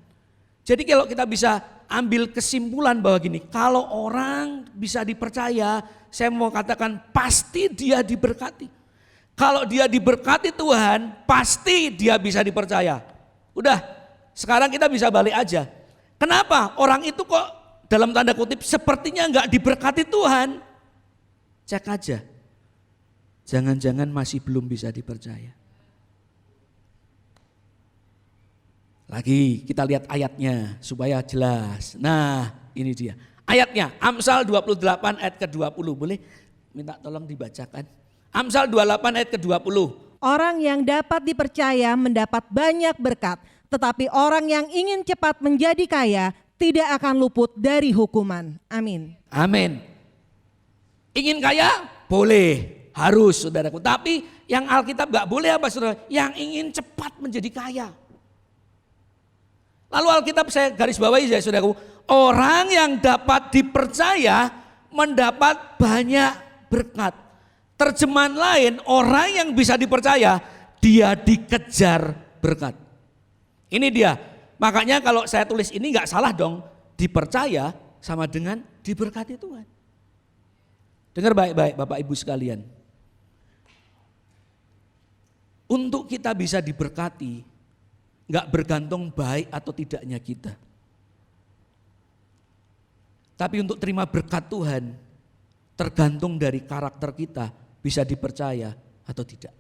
Speaker 5: Jadi kalau kita bisa ambil kesimpulan bahwa gini, kalau orang bisa dipercaya, saya mau katakan pasti dia diberkati. Kalau dia diberkati Tuhan, pasti dia bisa dipercaya. Udah, sekarang kita bisa balik aja. Kenapa orang itu kok dalam tanda kutip sepertinya gak diberkati Tuhan? Cek aja, jangan-jangan masih belum bisa dipercaya. Lagi kita lihat ayatnya supaya jelas. Nah ini dia ayatnya, Amsal 28 ayat ke-20. Boleh minta tolong dibacakan. Amsal 28 ayat ke-20.
Speaker 6: Orang yang dapat dipercaya mendapat banyak berkat, tetapi orang yang ingin cepat menjadi kaya tidak akan luput dari hukuman. Amin.
Speaker 5: Amin. Ingin kaya? Boleh, harus saudaraku. Tapi yang Alkitab gak boleh apa saudara? Yang ingin cepat menjadi kaya. Lalu Alkitab saya garis bawahi ya saudaraku, orang yang dapat dipercaya mendapat banyak berkat. Terjemahan lain, orang yang bisa dipercaya dia dikejar berkat. Ini dia, makanya kalau saya tulis ini gak salah dong, dipercaya sama dengan diberkati Tuhan. Dengar baik-baik Bapak Ibu sekalian. Untuk kita bisa diberkati, gak bergantung baik atau tidaknya kita. Tapi untuk terima berkat Tuhan, tergantung dari karakter kita, bisa dipercaya atau tidak.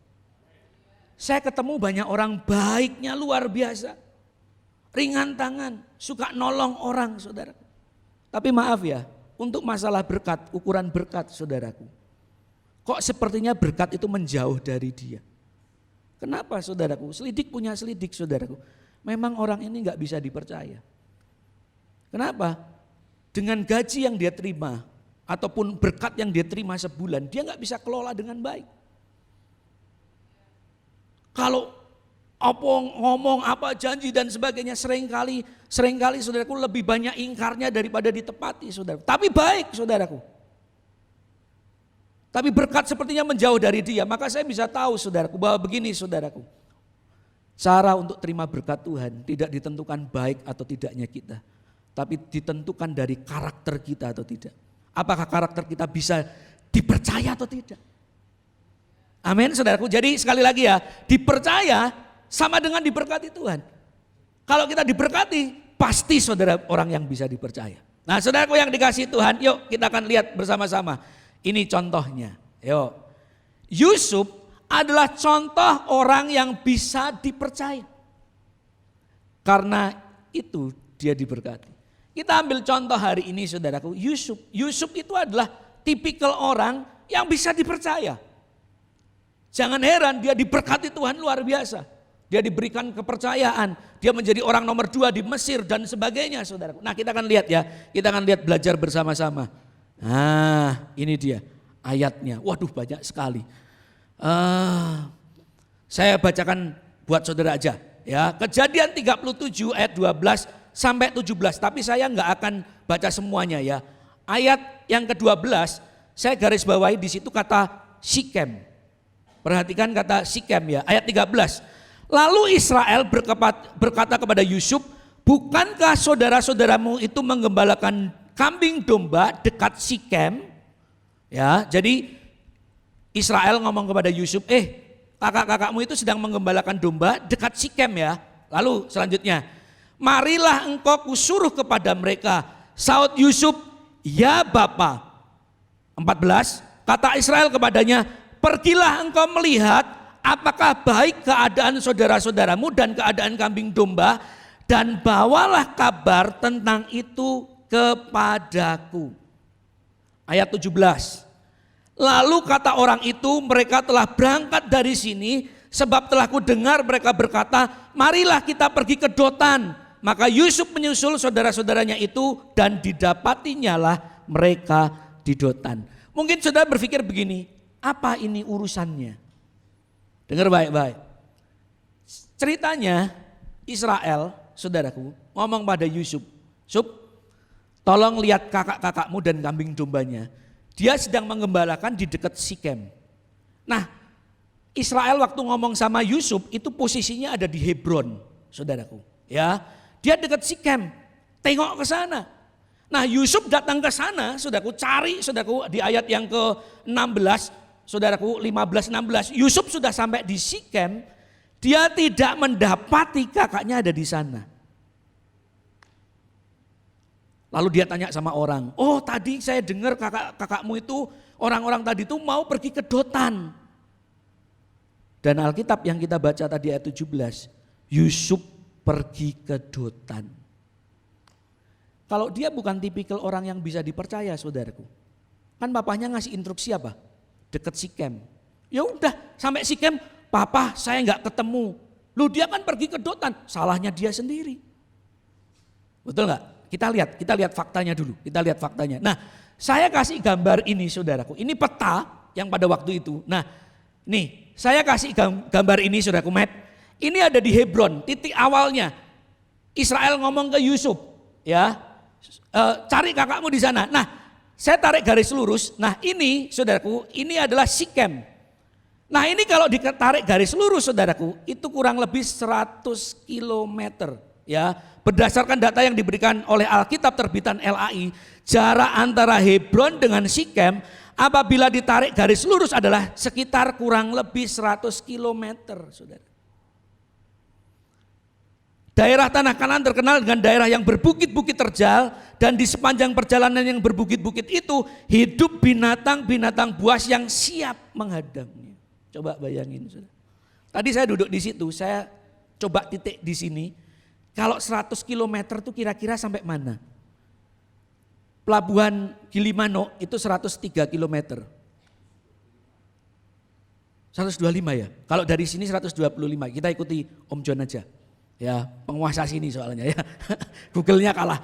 Speaker 5: Saya ketemu banyak orang baiknya luar biasa. Ringan tangan, suka nolong orang saudara. Tapi maaf ya, untuk masalah berkat, ukuran berkat saudaraku. Kok sepertinya berkat itu menjauh dari dia. Kenapa saudaraku? Selidik punya selidik saudaraku. Memang orang ini gak bisa dipercaya. Kenapa? Dengan gaji yang dia terima, ataupun berkat yang dia terima sebulan, dia gak bisa kelola dengan baik. Kalau ngomong apa janji dan sebagainya, seringkali saudaraku lebih banyak ingkarnya daripada ditepati saudaraku. Tapi baik saudaraku. Tapi berkat sepertinya menjauh dari dia. Maka saya bisa tahu saudaraku bahwa begini saudaraku. Cara untuk terima berkat Tuhan tidak ditentukan baik atau tidaknya kita. Tapi ditentukan dari karakter kita atau tidak. apakah karakter kita bisa dipercaya atau tidak. Amin saudaraku. Jadi sekali lagi ya, dipercaya sama dengan diberkati Tuhan. Kalau kita diberkati, pasti saudara orang yang bisa dipercaya. Nah saudaraku yang dikasihi Tuhan, yuk kita akan lihat bersama-sama. Ini contohnya. Yuk. Yusuf adalah contoh orang yang bisa dipercaya. Karena itu dia diberkati. Kita ambil contoh hari ini saudaraku, Yusuf. Yusuf itu adalah tipikal orang yang bisa dipercaya. Jangan heran dia diberkati Tuhan luar biasa. Dia diberikan kepercayaan, dia menjadi orang nomor 2 di Mesir dan sebagainya saudaraku. Nah kita akan lihat ya, kita akan lihat belajar bersama-sama. Nah ini dia ayatnya, waduh banyak sekali. Saya bacakan buat saudara aja ya. Kejadian 37 ayat 12 sampai 17, tapi saya nggak akan baca semuanya ya. Ayat yang ke-12 saya garis bawahi di situ kata Sikem. Perhatikan kata Sikem ya, ayat 13. Lalu Israel berkata kepada Yusuf, bukankah saudara-saudaramu itu menggembalakan kambing domba dekat Sikem? Ya, jadi Israel ngomong kepada Yusuf, kakak-kakakmu itu sedang menggembalakan domba dekat Sikem ya. Lalu selanjutnya, marilah engkau kusuruh kepada mereka. Saud Yusuf, ya Bapa. 14, kata Israel kepadanya, pergilah engkau melihat apakah baik keadaan saudara-saudaramu dan keadaan kambing domba, dan bawalah kabar tentang itu kepadaku. Ayat 17. Lalu kata orang itu, mereka telah berangkat dari sini sebab telah kudengar mereka berkata, marilah kita pergi ke Dotan. Maka Yusuf menyusul saudara-saudaranya itu dan didapatinya lah mereka di Dotan. Mungkin saudara berpikir begini, apa ini urusannya? Dengar baik-baik. Ceritanya Israel, saudaraku, ngomong pada Yusuf, tolong lihat kakak-kakakmu dan kambing dombanya. Dia sedang menggembalakan di dekat Sikem. Nah, Israel waktu ngomong sama Yusuf itu posisinya ada di Hebron, saudaraku. Ya, dia dekat Sikem. Tengok ke sana. Nah, Yusuf datang ke sana, saudaraku, cari saudaraku di ayat yang ke-16. Saudaraku 15-16, Yusuf sudah sampai di Sikem, dia tidak mendapati kakaknya ada di sana. Lalu dia tanya sama orang, oh tadi saya dengar kakakmu itu, orang-orang tadi itu mau pergi ke Dotan. Dan Alkitab yang kita baca tadi ayat 17, Yusuf pergi ke Dotan. Kalau dia bukan tipikal orang yang bisa dipercaya saudaraku, kan papahnya ngasih instruksi apa? Dekat Sikem. Ya udah sampai Sikem, papa saya nggak ketemu. Loh dia kan pergi ke Dotan, salahnya dia sendiri. Betul nggak? Kita lihat faktanya dulu. Kita lihat faktanya. Nah, saya kasih gambar ini saudaraku. Ini peta yang pada waktu itu. Nah, nih saya kasih gambar ini saudaraku Matt. Ini ada di Hebron, titik awalnya. Israel ngomong ke Yusuf, ya cari kakakmu di sana. Nah, saya tarik garis lurus, nah ini saudaraku, ini adalah Sikem. Nah ini kalau ditarik garis lurus saudaraku, itu kurang lebih 100 km. Ya, berdasarkan data yang diberikan oleh Alkitab terbitan LAI, jarak antara Hebron dengan Sikem apabila ditarik garis lurus adalah sekitar kurang lebih 100 km. Saudara. Daerah Tanah Kanaan terkenal dengan daerah yang berbukit-bukit terjal, dan di sepanjang perjalanan yang berbukit-bukit itu hidup binatang-binatang buas yang siap menghadangnya. Coba bayangin. Saudara. Tadi saya duduk di situ, saya coba titik di sini. Kalau 100 km itu kira-kira sampai mana? Pelabuhan Gilimanuk itu 103 km. 125 ya. Kalau dari sini 125, kita ikuti Om John aja. Ya, penguasa sini soalnya ya. Google-nya kalah,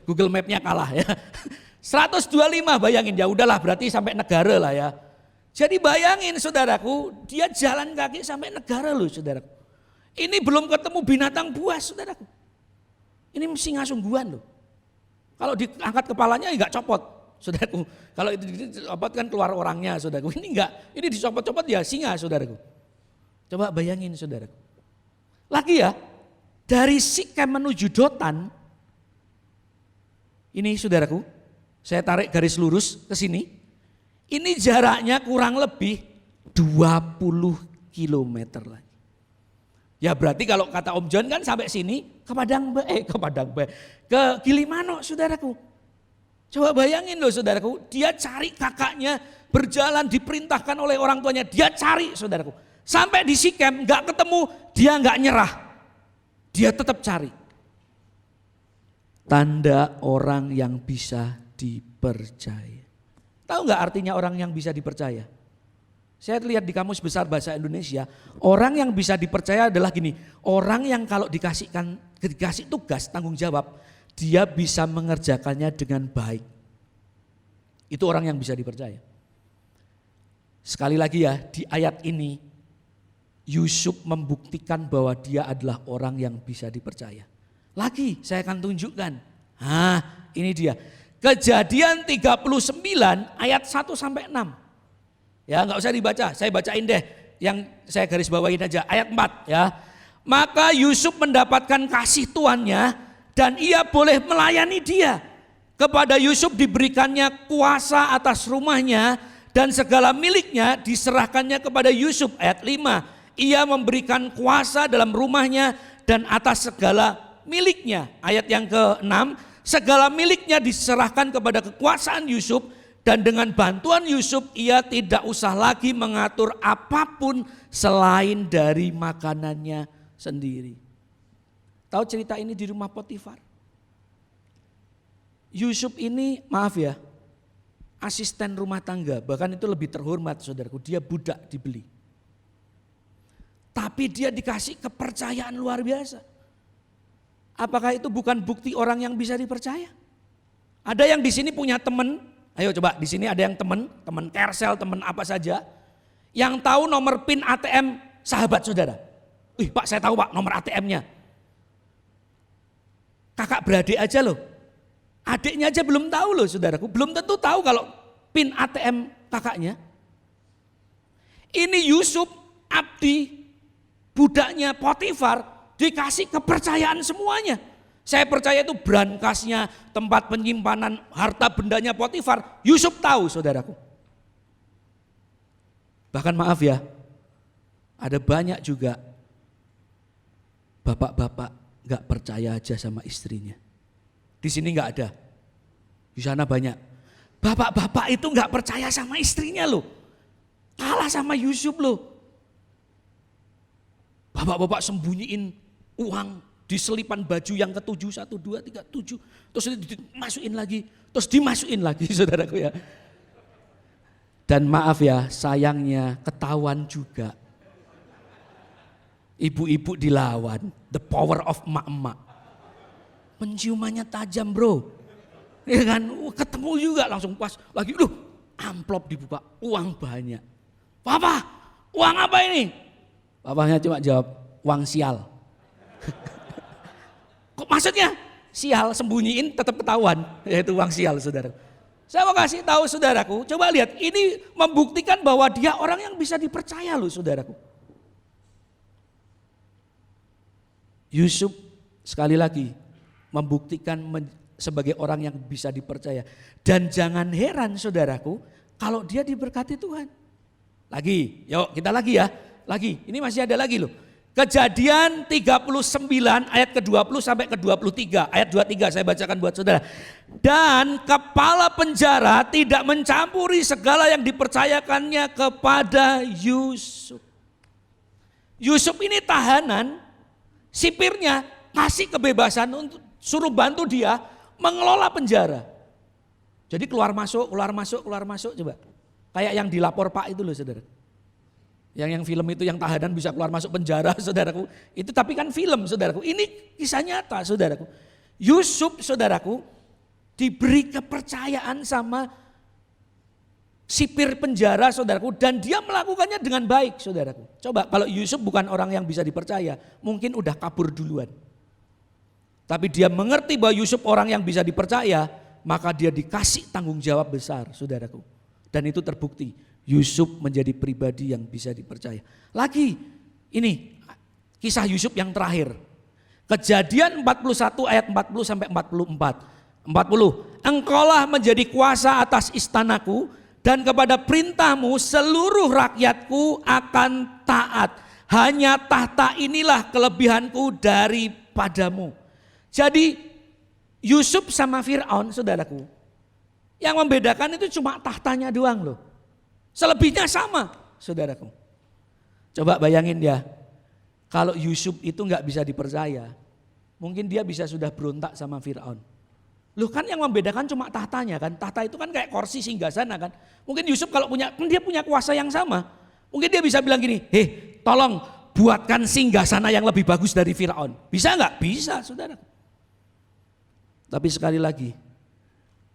Speaker 5: Google Map-nya kalah ya. 125 bayangin, ya udahlah berarti sampai negara lah ya. Jadi bayangin saudaraku, dia jalan kaki sampai negara loh saudaraku. Ini belum ketemu binatang buas saudaraku. Ini singa sungguhan loh. Kalau diangkat kepalanya enggak copot saudaraku. Kalau itu dicopot kan keluar orangnya saudaraku. Ini enggak, ini dicopot-copot ya singa saudaraku. Coba bayangin saudaraku. Lagi ya, dari Sikem menuju Dotan, ini saudaraku, Saya tarik garis lurus ke sini. Ini jaraknya kurang lebih 20 kilometer lagi. Ya berarti kalau kata Om John kan sampai sini ke ke Gilimanuk saudaraku. Coba bayangin loh saudaraku, dia cari kakaknya berjalan diperintahkan oleh orang tuanya, dia cari saudaraku. Sampai di Sikem gak ketemu, dia gak nyerah. Dia tetap cari. Tanda orang yang bisa dipercaya. Tahu gak artinya orang yang bisa dipercaya? Saya lihat di Kamus Besar Bahasa Indonesia, orang yang bisa dipercaya adalah gini, orang yang kalau dikasih tugas tanggung jawab, dia bisa mengerjakannya dengan baik. Itu orang yang bisa dipercaya. Sekali lagi ya, di ayat ini Yusuf membuktikan bahwa dia adalah orang yang bisa dipercaya. Lagi saya akan tunjukkan. Ini dia. Kejadian 39 ayat 1 sampai 6. Ya, enggak usah dibaca, saya bacain deh yang saya garis bawahin aja. Ayat 4 ya. Maka Yusuf mendapatkan kasih tuannya dan ia boleh melayani dia. Kepada Yusuf diberikannya kuasa atas rumahnya dan segala miliknya diserahkannya kepada Yusuf. Ayat 5. Ia memberikan kuasa dalam rumahnya dan atas segala miliknya. Ayat yang ke-6. Segala miliknya diserahkan kepada kekuasaan Yusuf dan dengan bantuan Yusuf ia tidak usah lagi mengatur apapun selain dari makanannya sendiri. Tahu cerita ini di rumah Potifar? Yusuf ini maaf ya, asisten rumah tangga, bahkan itu lebih terhormat saudaraku, dia budak dibeli. Tapi dia dikasih kepercayaan luar biasa. Apakah itu bukan bukti orang yang bisa dipercaya? Ada yang di sini punya teman, ayo coba di sini ada yang teman Kersel, teman apa saja, yang tahu nomor PIN ATM sahabat saudara. Pak saya tahu Pak nomor ATM-nya. Kakak beradik aja loh, adiknya aja belum tahu loh saudaraku, belum tentu tahu kalau PIN ATM kakaknya. Ini Yusuf, abdi, budaknya Potifar, dikasih kepercayaan semuanya. Saya percaya itu brankasnya, tempat penyimpanan harta bendanya Potifar, Yusuf tahu saudaraku. Bahkan maaf ya, ada banyak juga bapak-bapak gak percaya aja sama istrinya. Di sini gak ada, di sana banyak. Bapak-bapak itu gak percaya sama istrinya loh, kalah sama Yusuf loh. Bapak-bapak sembunyiin uang di selipan baju yang ke-7, 1, 2, 3, 7. Terus dimasukin lagi, terus dimasukin lagi saudaraku ya. Dan maaf ya, sayangnya ketahuan juga. Ibu-ibu dilawan, the power of emak-emak. Penciumannya tajam bro. Ya kan, ketemu juga langsung pas lagi, amplop dibuka, uang banyak. Papa, uang apa ini? Papanya cuma jawab, uang sial. Kok maksudnya? Sial, sembunyiin tetap ketahuan, yaitu uang sial saudara. Saya mau kasih tahu saudaraku, coba lihat, ini membuktikan bahwa dia orang yang bisa dipercaya loh saudaraku. Yusuf sekali lagi membuktikan sebagai orang yang bisa dipercaya. Dan jangan heran saudaraku kalau dia diberkati Tuhan. Lagi, yuk kita lagi ya, lagi, ini masih ada lagi loh. Kejadian 39 ayat ke-20 sampai ke-23. Ayat 23 saya bacakan buat saudara. Dan kepala penjara tidak mencampuri segala yang dipercayakannya kepada Yusuf. Yusuf ini tahanan, sipirnya kasih kebebasan untuk suruh bantu dia mengelola penjara. Jadi keluar masuk coba. Kayak yang dilapor Pak itu loh saudara. Yang film itu yang tahanan bisa keluar masuk penjara saudaraku. Itu tapi kan film saudaraku. Ini kisah nyata saudaraku. Yusuf saudaraku diberi kepercayaan sama sipir penjara saudaraku. Dan dia melakukannya dengan baik saudaraku. Coba kalau Yusuf bukan orang yang bisa dipercaya, mungkin udah kabur duluan. Tapi dia mengerti bahwa Yusuf orang yang bisa dipercaya, maka dia dikasih tanggung jawab besar saudaraku. Dan itu terbukti. Yusuf menjadi pribadi yang bisa dipercaya. Lagi, ini kisah Yusuf yang terakhir. Kejadian 41 ayat 40 sampai 44. 40. engkaulah menjadi kuasa atas istanaku dan kepada perintahmu seluruh rakyatku akan taat. Hanya tahta inilah kelebihanku daripadamu. Jadi Yusuf sama Fir'aun, saudaraku, yang membedakan itu cuma tahtanya doang loh. Selebihnya sama, saudaraku. Coba bayangin ya, kalau Yusuf itu nggak bisa dipercaya, mungkin dia bisa sudah berontak sama Fir'aun. Loh kan yang membedakan cuma tahtanya kan, tahta itu kan kayak kursi singgasana kan. Mungkin Yusuf kalau punya, kan dia punya kuasa yang sama. Mungkin dia bisa bilang gini, tolong buatkan singgasana yang lebih bagus dari Fir'aun. Bisa nggak? Bisa, saudara. Tapi sekali lagi,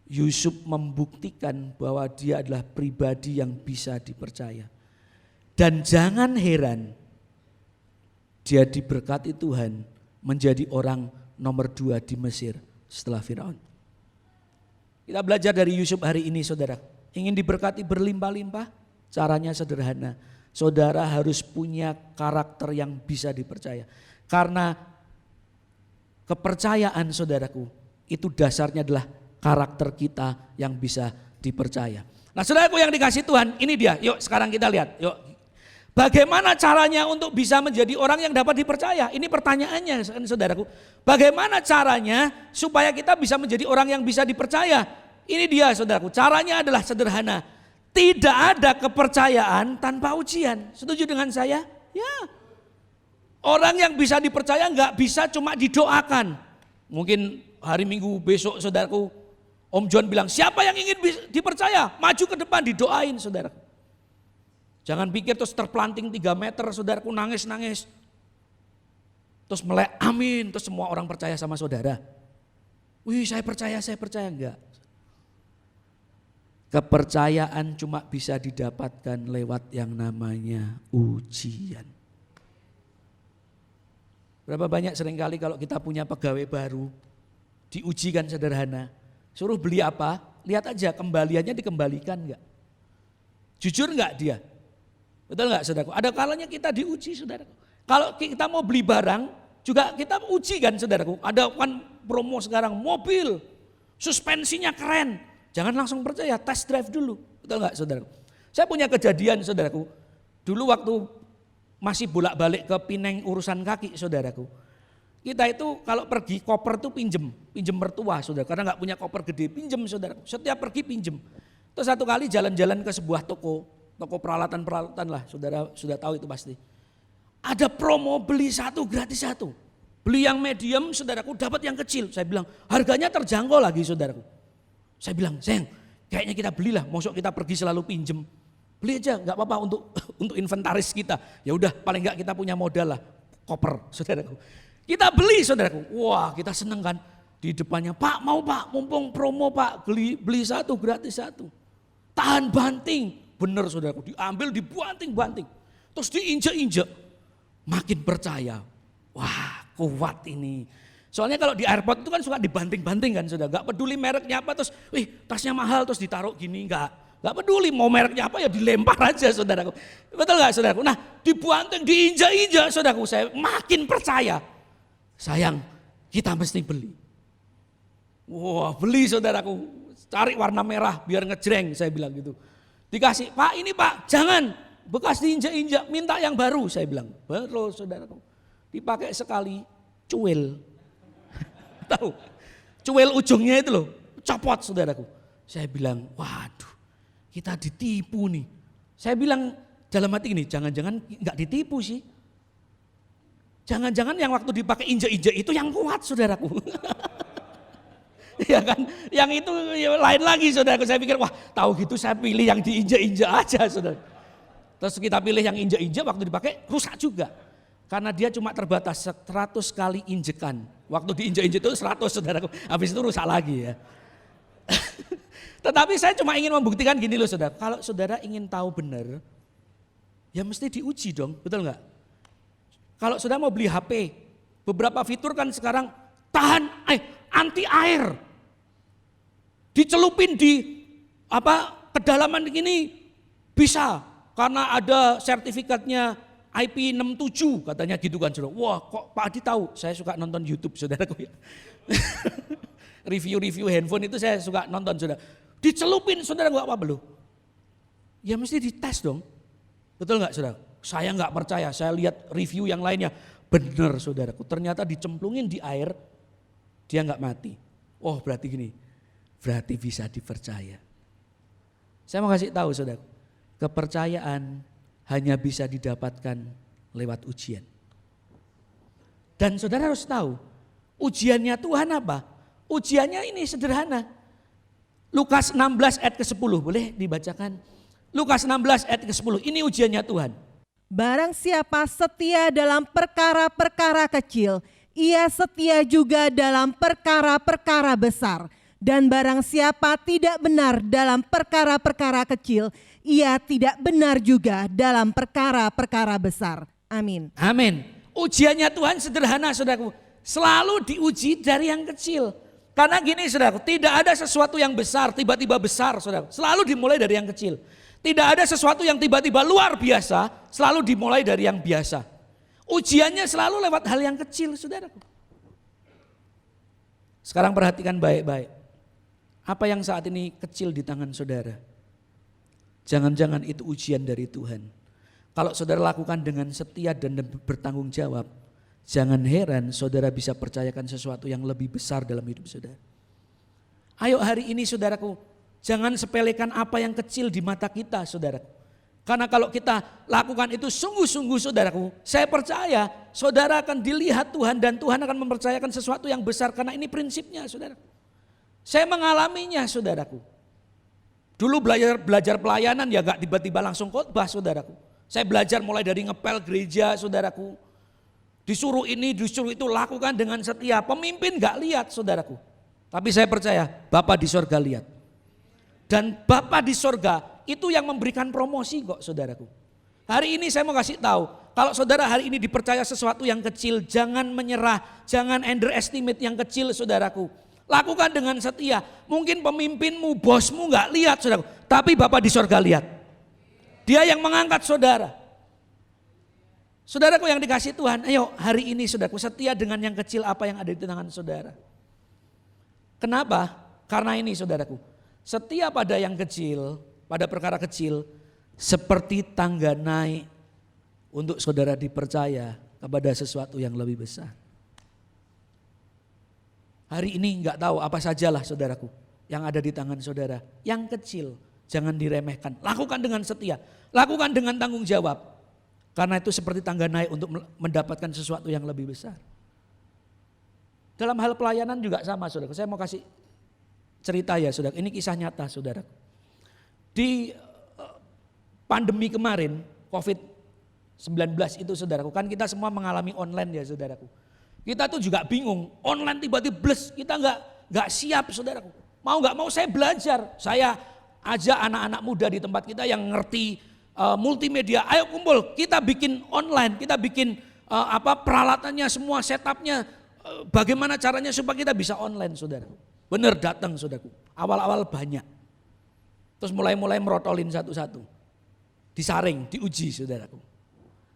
Speaker 5: Yusuf membuktikan bahwa dia adalah pribadi yang bisa dipercaya. Dan jangan heran, dia diberkati Tuhan menjadi orang nomor 2 di Mesir setelah Firaun. Kita belajar dari Yusuf hari ini, saudara. Ingin diberkati berlimpah-limpah, caranya sederhana. Saudara harus punya karakter yang bisa dipercaya. Karena kepercayaan, saudaraku, itu dasarnya adalah karakter kita yang bisa dipercaya. Nah, saudaraku yang dikasih Tuhan, ini dia. Yuk sekarang kita lihat. Yuk. Bagaimana caranya untuk bisa menjadi orang yang dapat dipercaya? Ini pertanyaannya, saudaraku. Bagaimana caranya supaya kita bisa menjadi orang yang bisa dipercaya? Ini dia, saudaraku. Caranya adalah sederhana. Tidak ada kepercayaan tanpa ujian. Setuju dengan saya? Ya. Orang yang bisa dipercaya nggak bisa cuma didoakan. Mungkin hari Minggu besok, saudaraku, Om John bilang, siapa yang ingin dipercaya? Maju ke depan, didoain, saudaraku. Jangan pikir terus terpelanting 3 meter, saudaraku, nangis-nangis. Terus melek, amin, terus semua orang percaya sama saudara. Wih, saya percaya, enggak. Kepercayaan cuma bisa didapatkan lewat yang namanya ujian. Berapa banyak seringkali kalau kita punya pegawai baru, diujikan sederhana. Suruh beli apa, lihat aja kembaliannya dikembalikan enggak. Jujur enggak dia? Betul enggak, saudaraku? Ada kalanya kita diuji, saudaraku. Kalau kita mau beli barang, juga kita uji kan, saudaraku. Ada kan promo sekarang, mobil, suspensinya keren. Jangan langsung percaya, test drive dulu. Betul enggak, saudaraku? Saya punya kejadian, saudaraku. Dulu waktu masih bolak-balik ke Pineng urusan kaki, saudaraku. Kita itu kalau pergi koper tuh pinjem mertua, saudara. Karena enggak punya koper gede, pinjem, saudaraku. Setiap pergi pinjem. Terus satu kali jalan-jalan ke sebuah toko peralatan-peralatan lah, saudara sudah tahu itu pasti. Ada promo beli 1 gratis 1. Beli yang medium, saudaraku, dapat yang kecil. Saya bilang, harganya terjangkau lagi, saudaraku. Saya bilang, sayang, kayaknya kita belilah, mosok kita pergi selalu pinjem. Beli aja, nggak apa-apa untuk inventaris kita. Ya udah, paling nggak kita punya modal lah, koper, saudaraku. Kita beli, saudaraku. Wah, kita seneng kan. Di depannya, Pak, mau Pak, mumpung promo Pak, beli 1 gratis 1. Tahan banting, bener saudaraku, diambil, dibanting-banting. Terus diinjek-injek, makin percaya. Wah, kuat ini. Soalnya kalau di airport itu kan suka dibanting-banting kan, saudara. Gak peduli mereknya apa, terus tasnya mahal terus ditaruh gini, gak peduli mau mereknya apa ya dilempar aja, saudaraku. Betul gak, saudaraku? Nah, dibanting, diinjak-injak, saudaraku. Saya makin percaya. Sayang, kita mesti beli. Wah, beli, saudaraku. Cari warna merah biar ngejreng, saya bilang gitu. Dikasih, Pak ini Pak, jangan. Bekas diinjak-injak, minta yang baru, saya bilang. Betul, saudaraku. Dipakai sekali, cuil. Tahu, cuil ujungnya itu loh, copot, saudaraku. Saya bilang, waduh, kita ditipu nih. Saya bilang dalam hati ini, jangan-jangan nggak ditipu sih. Jangan-jangan yang waktu dipakai injek-injek itu yang kuat, saudaraku. Ya kan, yang itu ya lain lagi, saudaraku. Saya pikir, wah, tahu gitu saya pilih yang diinjek-injek aja, saudara. Terus kita pilih yang injek-injek, waktu dipakai rusak juga. Karena dia cuma terbatas 100 kali injekan. Waktu diinjek-injek itu 100, saudaraku. Habis itu rusak lagi ya. Tetapi saya cuma ingin membuktikan gini loh, saudara. Kalau saudara ingin tahu benar, ya mesti diuji dong, betul nggak? Kalau saudara mau beli HP, beberapa fitur kan sekarang tahan anti air. Dicelupin di kedalaman ini bisa karena ada sertifikatnya IP67 katanya gitu kan, saudara. Wah, kok Pak Adi tahu? Saya suka nonton YouTube, saudaraku ya. review-review handphone itu saya suka nonton saudara. Dicelupin saudara gak apa-apa loh. Ya mesti dites dong. Betul gak saudara? Saya gak percaya, saya lihat review yang lainnya. Benar saudaraku, ternyata dicemplungin di air, dia gak mati. Oh berarti gini, berarti bisa dipercaya. Saya mau kasih tahu saudara, kepercayaan hanya bisa didapatkan lewat ujian. Dan saudara harus tahu, ujiannya Tuhan apa? Ujiannya ini sederhana. Lukas 16 ayat ke-10, boleh dibacakan? Lukas 16 ayat ke-10, ini ujiannya Tuhan.
Speaker 6: Barang siapa setia dalam perkara-perkara kecil, ia setia juga dalam perkara-perkara besar. Dan barang siapa tidak benar dalam perkara-perkara kecil, ia tidak benar juga dalam perkara-perkara besar. Amin.
Speaker 5: Amin. Ujiannya Tuhan sederhana saudaraku. Selalu diuji dari yang kecil. Karena gini saudaraku, tidak ada sesuatu yang besar tiba-tiba besar saudaraku. Selalu dimulai dari yang kecil. Tidak ada sesuatu yang tiba-tiba luar biasa, selalu dimulai dari yang biasa. Ujiannya selalu lewat hal yang kecil saudaraku. Sekarang perhatikan baik-baik. Apa yang saat ini kecil di tangan saudara? Jangan-jangan itu ujian dari Tuhan. Kalau saudara lakukan dengan setia dan bertanggung jawab, jangan heran saudara bisa percayakan sesuatu yang lebih besar dalam hidup saudara. Ayo hari ini saudaraku, jangan sepelekan apa yang kecil di mata kita saudaraku. Karena kalau kita lakukan itu sungguh-sungguh saudaraku, saya percaya saudara akan dilihat Tuhan dan Tuhan akan mempercayakan sesuatu yang besar karena ini prinsipnya saudaraku. Saya mengalaminya saudaraku. Dulu belajar pelayanan ya gak tiba-tiba langsung khotbah saudaraku. Saya belajar mulai dari ngepel gereja saudaraku. Disuruh ini, disuruh itu, lakukan dengan setia. Pemimpin gak lihat saudaraku. Tapi saya percaya Bapa di sorga lihat. Dan Bapa di sorga itu yang memberikan promosi kok saudaraku. Hari ini saya mau kasih tahu. Kalau saudara hari ini dipercaya sesuatu yang kecil, jangan menyerah. Jangan underestimate yang kecil saudaraku. Lakukan dengan setia. Mungkin pemimpinmu, bosmu gak lihat saudaraku. Tapi Bapa di sorga lihat. Dia yang mengangkat saudara. Saudaraku yang dikasih Tuhan, ayo hari ini saudaraku setia dengan yang kecil apa yang ada di tangan saudara. Kenapa? Karena ini saudaraku, setia pada yang kecil, pada perkara kecil, seperti tangga naik untuk saudara dipercaya kepada sesuatu yang lebih besar. Hari ini enggak tahu apa sajalah saudaraku yang ada di tangan saudara. Yang kecil jangan diremehkan, lakukan dengan setia, lakukan dengan tanggung jawab. Karena itu seperti tangga naik untuk mendapatkan sesuatu yang lebih besar. Dalam hal pelayanan juga sama saudaraku. Saya mau kasih cerita ya saudara. Ini kisah nyata saudara. Di pandemi kemarin COVID-19 itu saudaraku. Kan kita semua mengalami online ya saudaraku. Kita tuh juga bingung. Online tiba-tiba bless. Kita nggak siap saudaraku. Mau nggak mau saya belajar. Saya ajak anak-anak muda di tempat kita yang ngerti multimedia, ayo kumpul, kita bikin online, kita bikin peralatannya semua, setupnya, bagaimana caranya supaya kita bisa online saudara. Benar datang saudaraku, awal-awal banyak, terus mulai merotolin satu-satu, disaring, diuji saudaraku.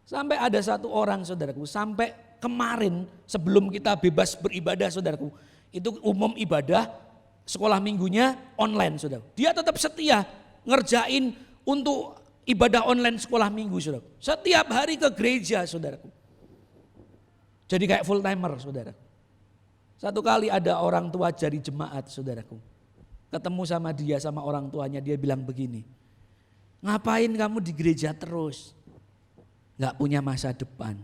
Speaker 5: Sampai ada satu orang saudaraku, sampai kemarin sebelum kita bebas beribadah saudaraku, itu umum ibadah, sekolah minggunya online saudaraku. Dia tetap setia ngerjain untuk ibadah online sekolah minggu saudara. Setiap hari ke gereja saudaraku. Jadi kayak full timer saudara. Satu kali ada orang tua dari jemaat saudaraku. Ketemu sama dia sama orang tuanya, dia bilang begini. Ngapain kamu di gereja terus? Gak punya masa depan.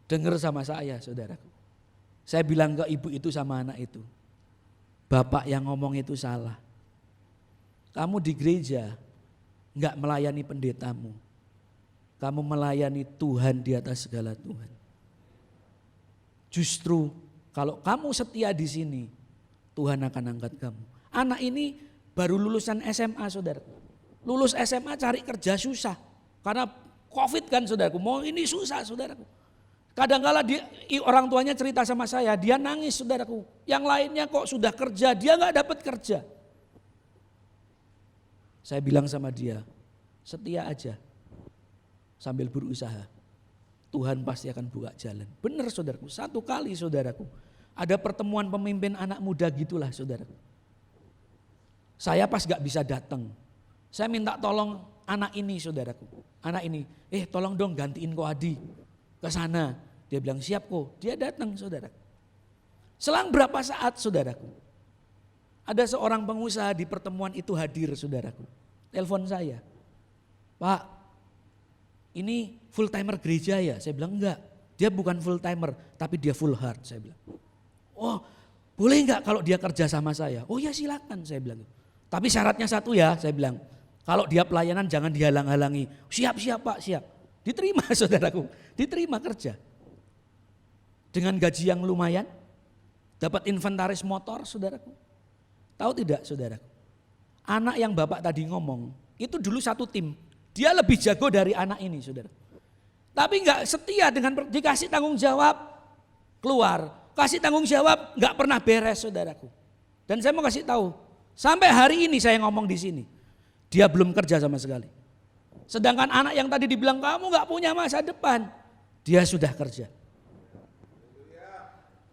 Speaker 5: Dengar sama saya saudaraku. Saya bilang ke ibu itu sama anak itu. Bapak yang ngomong itu salah. Kamu di gereja enggak melayani pendetamu. Kamu melayani Tuhan di atas segala Tuhan. Justru kalau kamu setia di sini, Tuhan akan angkat kamu. Anak ini baru lulusan SMA saudara. Lulus SMA cari kerja susah. Karena COVID kan saudaraku, mau ini susah saudaraku. Kadang-kala orang tuanya cerita sama saya, dia nangis saudaraku. Yang lainnya kok sudah kerja, dia enggak dapat kerja. Saya bilang sama dia, setia aja sambil berusaha. Tuhan pasti akan buka jalan. Benar saudaraku, satu kali saudaraku. Ada pertemuan pemimpin anak muda gitulah saudara. Saya pas gak bisa datang. Saya minta tolong anak ini saudaraku. Anak ini, tolong dong gantiin Ko Adi ke sana. Dia bilang siap kok. Dia datang saudara. Selang berapa saat saudaraku. Ada seorang pengusaha di pertemuan itu hadir saudaraku. Telepon saya. Pak, ini full timer gereja ya? Saya bilang enggak. Dia bukan full timer tapi dia full heart saya bilang. Oh boleh enggak kalau dia kerja sama saya? Oh ya silakan saya bilang. Tapi syaratnya satu ya saya bilang. Kalau dia pelayanan jangan dihalang-halangi. Siap Pak siap. Diterima saudaraku. Diterima kerja. Dengan gaji yang lumayan. Dapat inventaris motor saudaraku. Tahu tidak saudaraku? Anak yang Bapak tadi ngomong. Itu dulu satu tim. Dia lebih jago dari anak ini saudara. Tapi enggak setia dengan dikasih tanggung jawab. Keluar. Kasih tanggung jawab nggak pernah beres saudaraku. Dan saya mau kasih tahu, sampai hari ini saya ngomong di sini, dia belum kerja sama sekali. Sedangkan anak yang tadi dibilang kamu nggak punya masa depan, dia sudah kerja.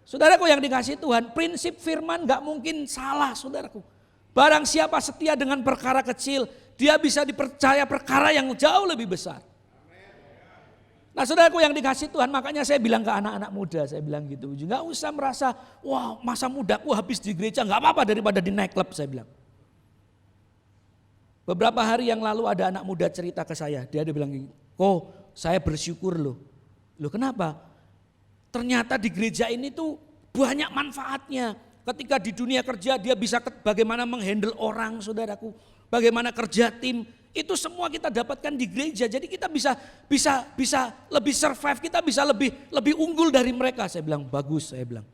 Speaker 5: Saudaraku yang dikasih Tuhan, prinsip firman nggak mungkin salah saudaraku. Barang siapa setia dengan perkara kecil, dia bisa dipercaya perkara yang jauh lebih besar. Nah saudaraku yang dikasih Tuhan, makanya saya bilang ke anak-anak muda, saya bilang gitu. Nggak usah merasa, wah masa mudaku habis di gereja, nggak apa-apa daripada di night club, saya bilang. Beberapa hari yang lalu ada anak muda cerita ke saya, dia bilang, kok saya bersyukur loh. Loh kenapa? Ternyata di gereja ini tuh banyak manfaatnya. Ketika di dunia kerja dia bisa bagaimana menghandle orang saudaraku. Bagaimana kerja tim. Itu semua kita dapatkan di gereja. Jadi kita bisa lebih survive, kita bisa lebih unggul dari mereka. Saya bilang bagus, saya bilang.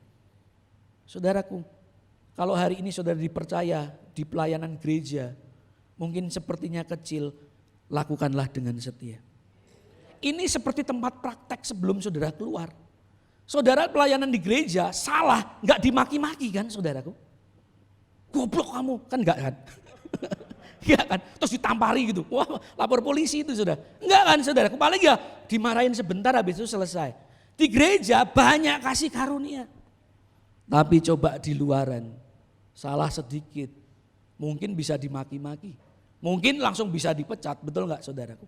Speaker 5: Saudaraku, kalau hari ini saudara dipercaya di pelayanan gereja, mungkin sepertinya kecil, lakukanlah dengan setia. Ini seperti tempat praktek sebelum saudara keluar. Saudara pelayanan di gereja salah, nggak dimaki-maki kan saudaraku? Goblok kamu, kan enggak kan? Iya kan, terus ditampari gitu, wah lapor polisi itu sudah. Enggak kan saudara, paling ya dimarahin sebentar habis itu selesai. Di gereja banyak kasih karunia. Tapi coba di luaran, salah sedikit, mungkin bisa dimaki-maki. Mungkin langsung bisa dipecat, betul enggak saudaraku?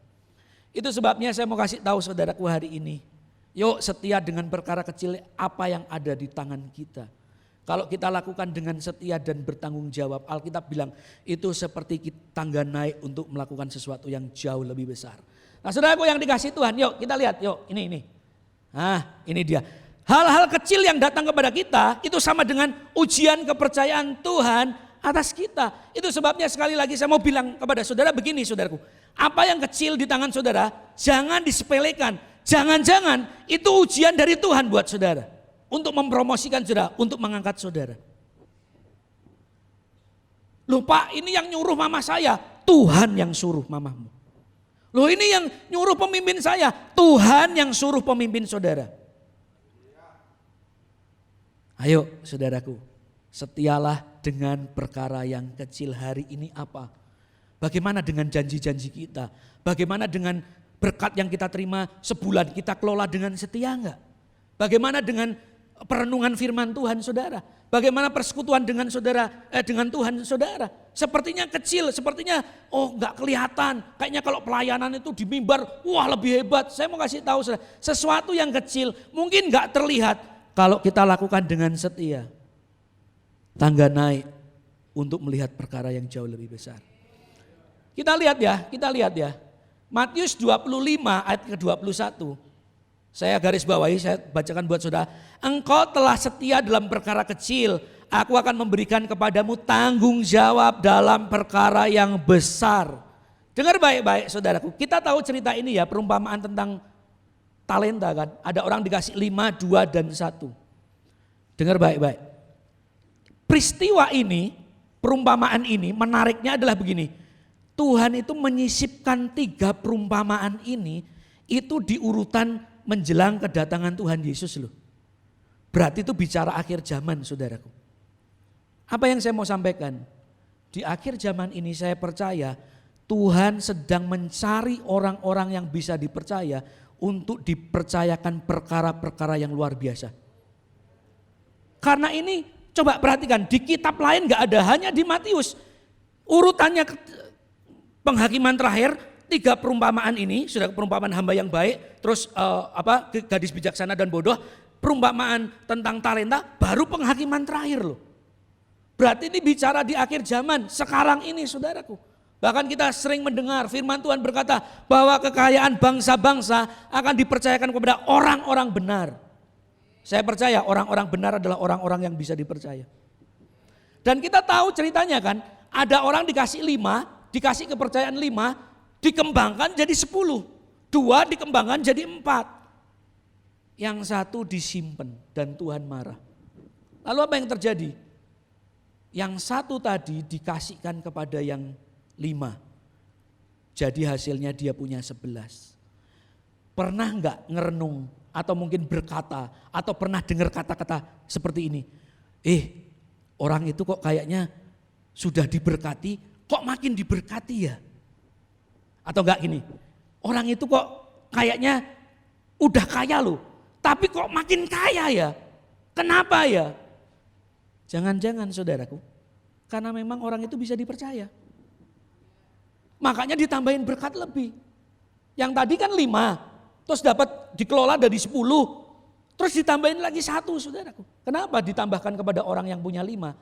Speaker 5: Itu sebabnya saya mau kasih tahu saudaraku hari ini. Yuk setia dengan perkara kecil apa yang ada di tangan kita. Kalau kita lakukan dengan setia dan bertanggung jawab, Alkitab bilang itu seperti tangga naik untuk melakukan sesuatu yang jauh lebih besar. Nah saudaraku yang dikasih Tuhan, yuk kita lihat, yuk ini. Nah ini dia. Hal-hal kecil yang datang kepada kita itu sama dengan ujian kepercayaan Tuhan atas kita. Itu sebabnya sekali lagi saya mau bilang kepada saudara begini saudaraku. Apa yang kecil di tangan saudara jangan disepelekan. Jangan-jangan itu ujian dari Tuhan buat saudara. Untuk mempromosikan saudara, untuk mengangkat saudara. Loh Pak, ini yang nyuruh mama saya, Tuhan yang suruh mamamu. Loh ini yang nyuruh pemimpin saya, Tuhan yang suruh pemimpin saudara. Ayo saudaraku, setialah dengan perkara yang kecil hari ini apa? Bagaimana dengan janji-janji kita? Bagaimana dengan berkat yang kita terima sebulan kita kelola dengan setia enggak? Bagaimana dengan perenungan firman Tuhan saudara? Bagaimana persekutuan dengan saudara dengan Tuhan saudara? Sepertinya kecil, sepertinya enggak kelihatan. Kayaknya kalau pelayanan itu di mimbar, wah lebih hebat. Saya mau kasih tahu saudara, sesuatu yang kecil mungkin enggak terlihat kalau kita lakukan dengan setia. Tangga naik untuk melihat perkara yang jauh lebih besar. Kita lihat ya. Matius 25 ayat ke-21. Saya garis bawahi, saya bacakan buat saudara. Engkau telah setia dalam perkara kecil, aku akan memberikan kepadamu tanggung jawab dalam perkara yang besar. Dengar baik-baik saudaraku, kita tahu cerita ini ya, perumpamaan tentang talenta kan. Ada orang dikasih 5, 2 dan 1. Dengar baik-baik. Peristiwa ini, perumpamaan ini menariknya adalah begini. Tuhan itu menyisipkan 3 perumpamaan ini itu di urutan menjelang kedatangan Tuhan Yesus loh. Berarti itu bicara akhir zaman saudaraku. Apa yang saya mau sampaikan? Di akhir zaman ini saya percaya Tuhan sedang mencari orang-orang yang bisa dipercaya untuk dipercayakan perkara-perkara yang luar biasa. Karena ini coba perhatikan, di kitab lain gak ada, hanya di Matius. Urutannya penghakiman terakhir, 3 perumpamaan ini, sudah perumpamaan hamba yang baik, terus gadis bijaksana dan bodoh, perumpamaan tentang talenta, baru penghakiman terakhir loh. Berarti ini bicara di akhir zaman, sekarang ini saudaraku. Bahkan kita sering mendengar firman Tuhan berkata bahwa kekayaan bangsa-bangsa akan dipercayakan kepada orang-orang benar. Saya percaya orang-orang benar adalah orang-orang yang bisa dipercaya. Dan kita tahu ceritanya kan, ada orang dikasih 5, dikasih kepercayaan 5, dikembangkan jadi 10. 2 dikembangkan jadi 4. Yang 1 disimpan dan Tuhan marah. Lalu apa yang terjadi? Yang 1 tadi dikasihkan kepada yang 5. Jadi hasilnya dia punya 11. Pernah enggak ngerenung atau mungkin berkata atau pernah dengar kata-kata seperti ini? Orang itu kok kayaknya sudah diberkati, kok makin diberkati ya? Atau enggak gini, orang itu kok kayaknya udah kaya loh, tapi kok makin kaya ya? Kenapa ya? Jangan-jangan saudaraku, karena memang orang itu bisa dipercaya. Makanya ditambahin berkat lebih. Yang tadi kan 5, terus dapat dikelola dari 10, terus ditambahin lagi 1 saudaraku. Kenapa ditambahkan kepada orang yang punya 5?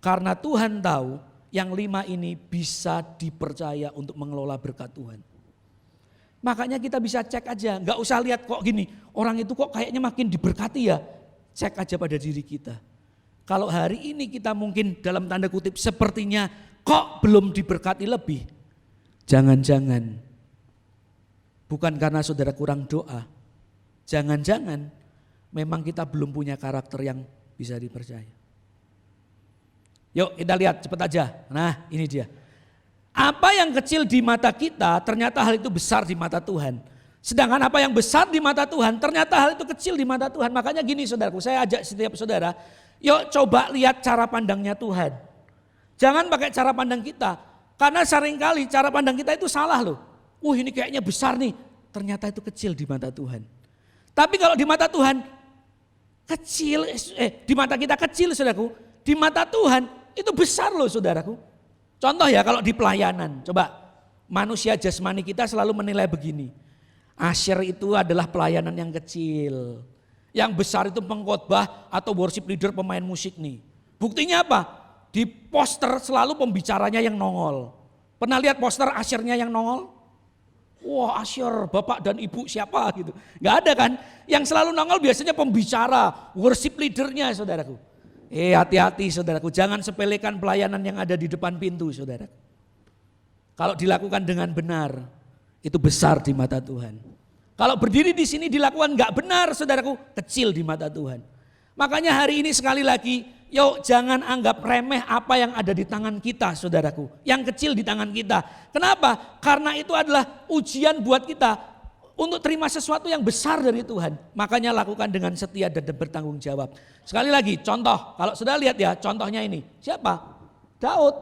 Speaker 5: Karena Tuhan tahu yang 5 ini bisa dipercaya untuk mengelola berkat Tuhan. Makanya kita bisa cek aja, gak usah lihat kok gini, orang itu kok kayaknya makin diberkati ya. Cek aja pada diri kita. Kalau hari ini kita mungkin dalam tanda kutip sepertinya kok belum diberkati lebih. Jangan-jangan bukan karena saudara kurang doa. Jangan-jangan memang kita belum punya karakter yang bisa dipercaya. Yuk kita lihat cepat aja. Nah ini dia. Apa yang kecil di mata kita ternyata hal itu besar di mata Tuhan. Sedangkan apa yang besar di mata Tuhan ternyata hal itu kecil di mata Tuhan. Makanya gini saudaraku, saya ajak setiap saudara, yuk coba lihat cara pandangnya Tuhan. Jangan pakai cara pandang kita. Karena seringkali cara pandang kita itu salah loh. Ini kayaknya besar nih. Ternyata itu kecil di mata Tuhan. Tapi kalau di mata Tuhan kecil, di mata kita kecil saudaraku. Di mata Tuhan itu besar loh saudaraku. Contoh ya kalau di pelayanan. Coba manusia jasmani kita selalu menilai begini. Asyir itu adalah pelayanan yang kecil. Yang besar itu pengkhotbah atau worship leader pemain musik nih. Buktinya apa? Di poster selalu pembicaranya yang nongol. Pernah lihat poster asyirnya yang nongol? Wah asyir bapak dan ibu siapa gitu. Gak ada kan? Yang selalu nongol biasanya pembicara, worship leadernya saudaraku. Hati-hati saudaraku, jangan sepelekan pelayanan yang ada di depan pintu saudaraku. Kalau dilakukan dengan benar, itu besar di mata Tuhan. Kalau berdiri di sini dilakukan gak benar saudaraku, kecil di mata Tuhan. Makanya hari ini sekali lagi, yuk jangan anggap remeh apa yang ada di tangan kita saudaraku. Yang kecil di tangan kita. Kenapa? Karena itu adalah ujian buat kita untuk terima sesuatu yang besar dari Tuhan. Makanya lakukan dengan setia dan bertanggung jawab. Sekali lagi contoh, kalau sudah lihat ya contohnya ini. Siapa? Daud.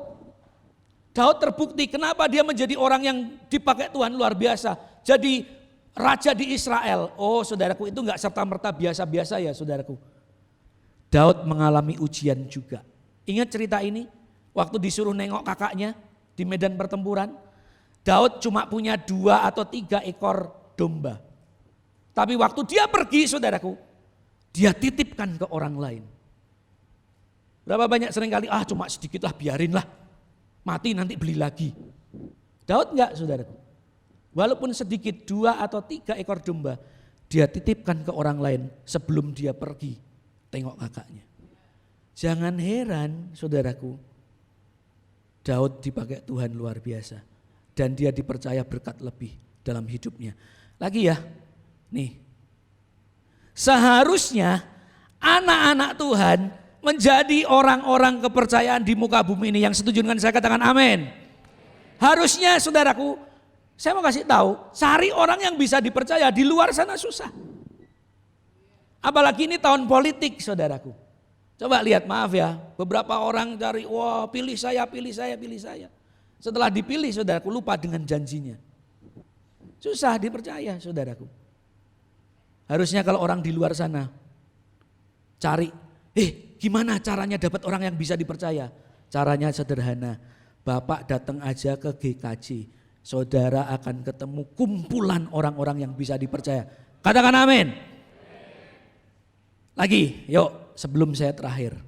Speaker 5: Daud terbukti kenapa dia menjadi orang yang dipakai Tuhan luar biasa. Jadi raja di Israel. Oh saudaraku itu enggak serta-merta biasa-biasa ya saudaraku. Daud mengalami ujian juga. Ingat cerita ini? Waktu disuruh nengok kakaknya di medan pertempuran. Daud cuma punya 2 atau 3 ekor domba. Tapi waktu dia pergi saudaraku, dia titipkan ke orang lain. Berapa banyak seringkali, cuma sedikit lah biarin lah. Mati nanti beli lagi. Daud enggak saudaraku. Walaupun sedikit 2 atau 3 ekor domba, dia titipkan ke orang lain sebelum dia pergi. Tengok kakaknya. Jangan heran saudaraku, Daud dipakai Tuhan luar biasa. Dan dia dipercaya berkat lebih dalam hidupnya. Lagi ya, nih. Seharusnya anak-anak Tuhan menjadi orang-orang kepercayaan di muka bumi ini. Yang setuju dengan saya katakan amin. Harusnya saudaraku, saya mau kasih tahu, cari orang yang bisa dipercaya di luar sana susah. Apalagi ini tahun politik saudaraku. Coba lihat, maaf ya, beberapa orang cari, wah pilih saya, pilih saya, pilih saya. Setelah dipilih saudaraku lupa dengan janjinya. Susah dipercaya saudaraku. Harusnya kalau orang di luar sana cari, gimana caranya dapat orang yang bisa dipercaya? Caranya sederhana, Bapak datang aja ke GKJ, saudara akan ketemu kumpulan orang-orang yang bisa dipercaya. Katakan amin. Lagi, yuk sebelum saya terakhir.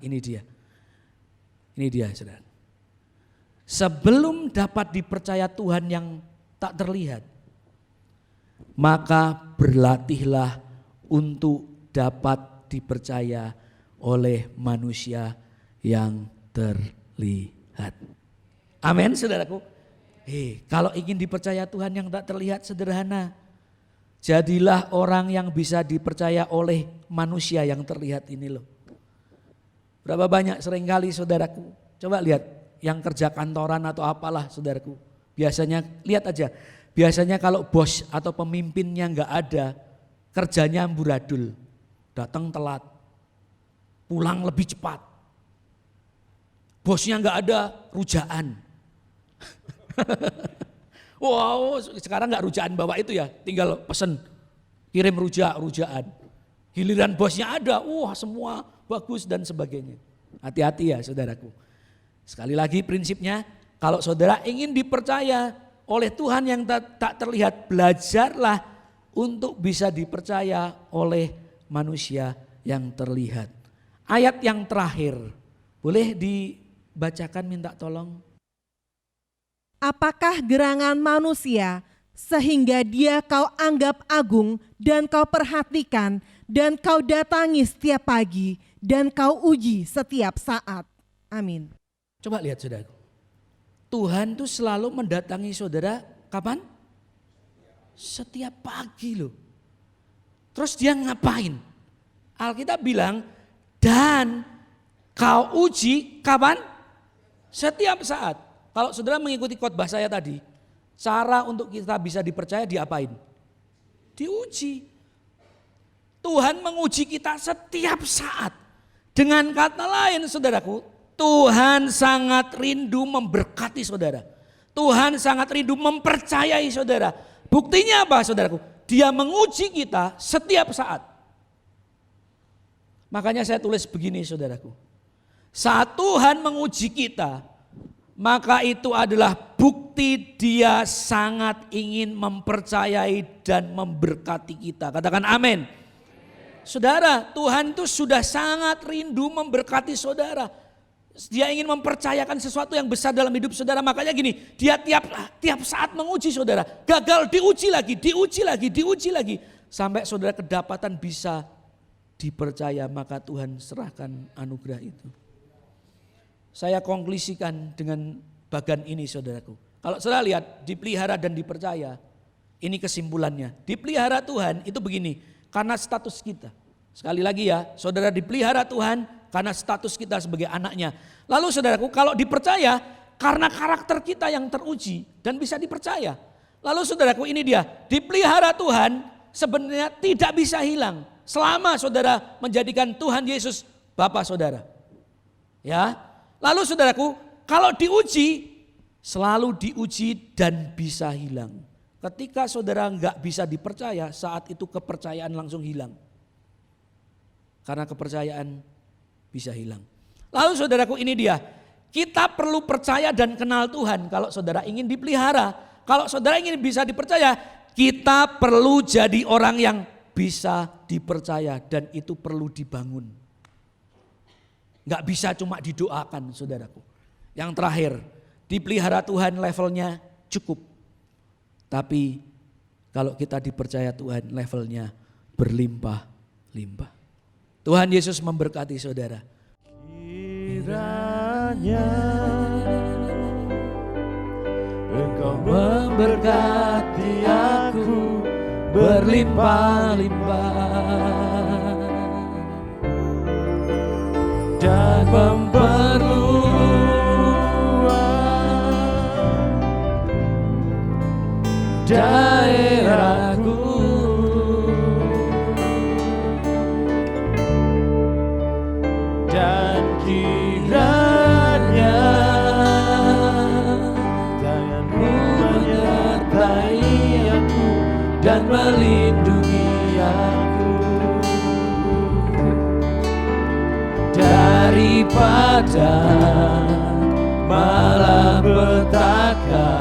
Speaker 5: Ini dia. Ini dia, saudara. Sebelum dapat dipercaya Tuhan yang tak terlihat, maka berlatihlah untuk dapat dipercaya oleh manusia yang terlihat. Amin, saudaraku. Kalau ingin dipercaya Tuhan yang tak terlihat, sederhana. Jadilah orang yang bisa dipercaya oleh manusia yang terlihat ini loh. Berapa banyak seringkali saudaraku, coba lihat yang kerja kantoran atau apalah saudaraku. Biasanya lihat aja, biasanya kalau bos atau pemimpinnya nggak ada, kerjanya amburadul, datang telat, pulang lebih cepat. Bosnya nggak ada, rujaan. Wow, sekarang nggak rujaan bawa itu ya, tinggal pesen, kirim rujaan. Giliran bosnya ada, semua bagus dan sebagainya. Hati-hati ya saudaraku. Sekali lagi prinsipnya, kalau saudara ingin dipercaya oleh Tuhan yang tak terlihat, belajarlah untuk bisa dipercaya oleh manusia yang terlihat. Ayat yang terakhir, boleh dibacakan, minta tolong.
Speaker 6: Apakah gerangan manusia sehingga dia kau anggap agung dan kau perhatikan dan kau datangi setiap pagi dan kau uji setiap saat. Amin.
Speaker 5: Coba lihat saudara. Tuhan tuh selalu mendatangi saudara kapan? Setiap pagi loh. Terus dia ngapain? Alkitab bilang dan kau uji kapan? Setiap saat. Kalau saudara mengikuti khotbah saya tadi, cara untuk kita bisa dipercaya diapain? Diuji. Tuhan menguji kita setiap saat. Dengan kata lain saudaraku, Tuhan sangat rindu memberkati saudara. Tuhan sangat rindu mempercayai saudara. Buktinya apa saudaraku? Dia menguji kita setiap saat. Makanya saya tulis begini saudaraku. Saat Tuhan menguji kita, maka itu adalah bukti dia sangat ingin mempercayai dan memberkati kita. Katakan amin. Saudara, Tuhan itu sudah sangat rindu memberkati saudara. Dia ingin mempercayakan sesuatu yang besar dalam hidup saudara. Makanya gini, dia tiap saat menguji saudara. Gagal diuji lagi. Sampai saudara kedapatan bisa dipercaya, maka Tuhan serahkan anugerah itu. Saya konklusikan dengan bagian ini saudaraku. Kalau saudara lihat, dipelihara dan dipercaya, ini kesimpulannya. Dipelihara Tuhan itu begini, karena status kita. Sekali lagi ya, saudara dipelihara Tuhan karena status kita sebagai anaknya. Lalu saudaraku, kalau dipercaya karena karakter kita yang teruji dan bisa dipercaya. Lalu saudaraku, ini dia, dipelihara Tuhan sebenarnya tidak bisa hilang selama saudara menjadikan Tuhan Yesus Bapa saudara. Ya. Lalu saudaraku, kalau diuji, selalu diuji dan bisa hilang. Ketika saudara nggak bisa dipercaya, saat itu kepercayaan langsung hilang. Karena kepercayaan bisa hilang. Lalu saudaraku, ini dia, kita perlu percaya dan kenal Tuhan kalau saudara ingin dipelihara. Kalau saudara ingin bisa dipercaya, kita perlu jadi orang yang bisa dipercaya dan itu perlu dibangun. Gak bisa cuma didoakan saudaraku. Yang terakhir, dipelihara Tuhan levelnya cukup. Tapi kalau kita dipercaya Tuhan levelnya berlimpah-limpah. Tuhan Yesus memberkati saudara.
Speaker 1: Kiranya Engkau memberkati aku berlimpah-limpah dan memperluas daerahku, dan kiranya tangan-Mu menyertai aku dan melindungi aku
Speaker 5: malapetaka,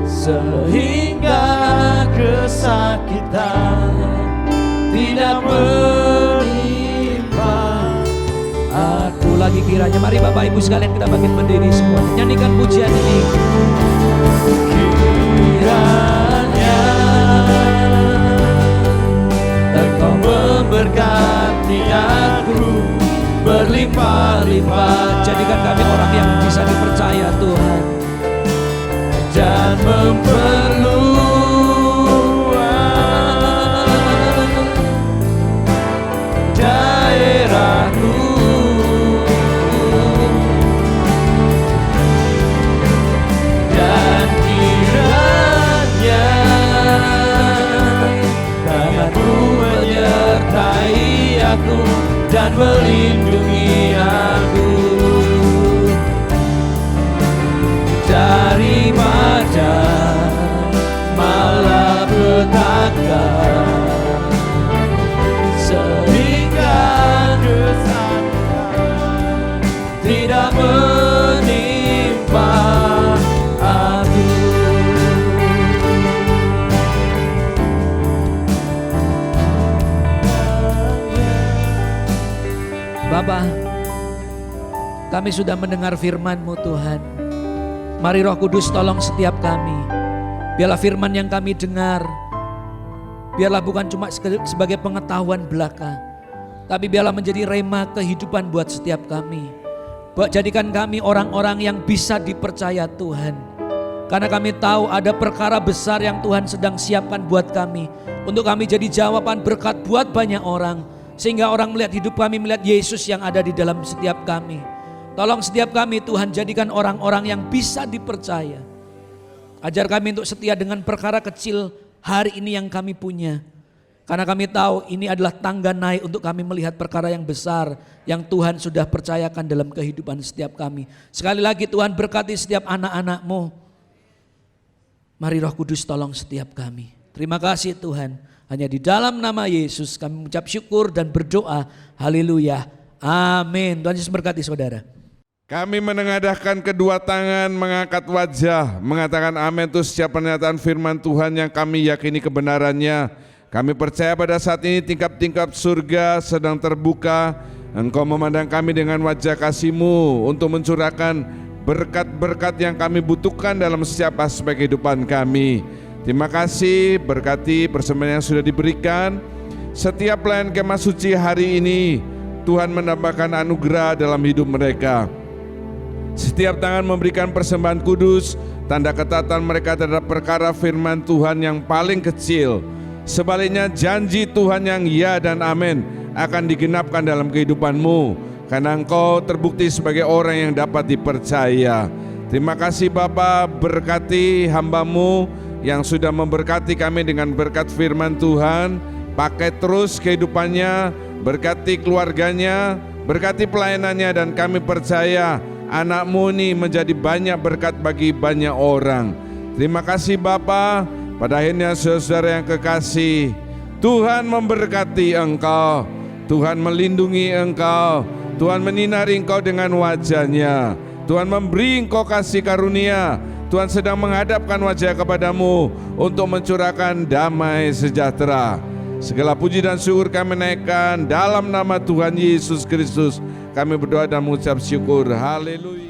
Speaker 5: sehingga kesakitan tidak menimpa aku lagi. Kiranya mari Bapak Ibu sekalian kita bangkit berdiri semua, nyanyikan pujian ini. Kiranya Engkau memberkati aku berlimpah-limpah, jadikan kami orang yang bisa dipercaya Tuhan, dan memperluas daerahku, dan kiranya tanganmu menyertai aku dan melindungi aku daripada malapetaka, sehingga kesakitan tidak menimpa aku. Bapa, kami sudah mendengar firman-Mu Tuhan. Mari Roh Kudus tolong setiap kami. Biarlah firman yang kami dengar, biarlah bukan cuma sebagai pengetahuan belaka, tapi biarlah menjadi rema kehidupan buat setiap kami. Jadikan kami orang-orang yang bisa dipercaya Tuhan. Karena kami tahu ada perkara besar yang Tuhan sedang siapkan buat kami, untuk kami jadi jawaban berkat buat banyak orang. Sehingga orang melihat hidup kami, melihat Yesus yang ada di dalam setiap kami. Tolong setiap kami Tuhan, jadikan orang-orang yang bisa dipercaya. Ajar kami untuk setia dengan perkara kecil hari ini yang kami punya. Karena kami tahu ini adalah tangga naik untuk kami melihat perkara yang besar yang Tuhan sudah percayakan dalam kehidupan setiap kami. Sekali lagi Tuhan, berkati setiap anak-anak-Mu. Mari Roh Kudus tolong setiap kami. Terima kasih Tuhan. Hanya di dalam nama Yesus kami mengucap syukur dan berdoa. Haleluya. Amin. Tuhan Yesus berkati saudara.
Speaker 4: Kami menengadahkan kedua tangan, mengangkat wajah, mengatakan amin untuk setiap pernyataan firman Tuhan yang kami yakini kebenarannya. Kami percaya pada saat ini tingkap-tingkap surga sedang terbuka. Engkau memandang kami dengan wajah kasih-Mu untuk mencurahkan berkat-berkat yang kami butuhkan dalam setiap aspek kehidupan kami. Terima kasih, berkati persembahan yang sudah diberikan. Setiap pelayan kemah suci hari ini, Tuhan menambahkan anugerah dalam hidup mereka. Setiap tangan memberikan persembahan kudus, tanda ketatan mereka terhadap perkara firman Tuhan yang paling kecil. Sebaliknya janji Tuhan yang ya dan amin akan digenapkan dalam kehidupanmu, karena engkau terbukti sebagai orang yang dapat dipercaya. Terima kasih Bapa, berkati hamba-Mu yang sudah memberkati kami dengan berkat firman Tuhan. Pakai terus kehidupannya, berkati keluarganya, berkati pelayanannya, dan kami percaya anak-Mu ini menjadi banyak berkat bagi banyak orang. Terima kasih Bapa. Pada akhirnya saudara yang kekasih, Tuhan memberkati engkau, Tuhan melindungi engkau, Tuhan menyinari engkau dengan wajah-Nya, Tuhan memberi engkau kasih karunia. Tuhan sedang menghadapkan wajah kepadamu untuk mencurahkan damai sejahtera. Segala puji dan syukur kami naikkan dalam nama Tuhan Yesus Kristus. Kami berdoa dan mengucap syukur. Haleluya.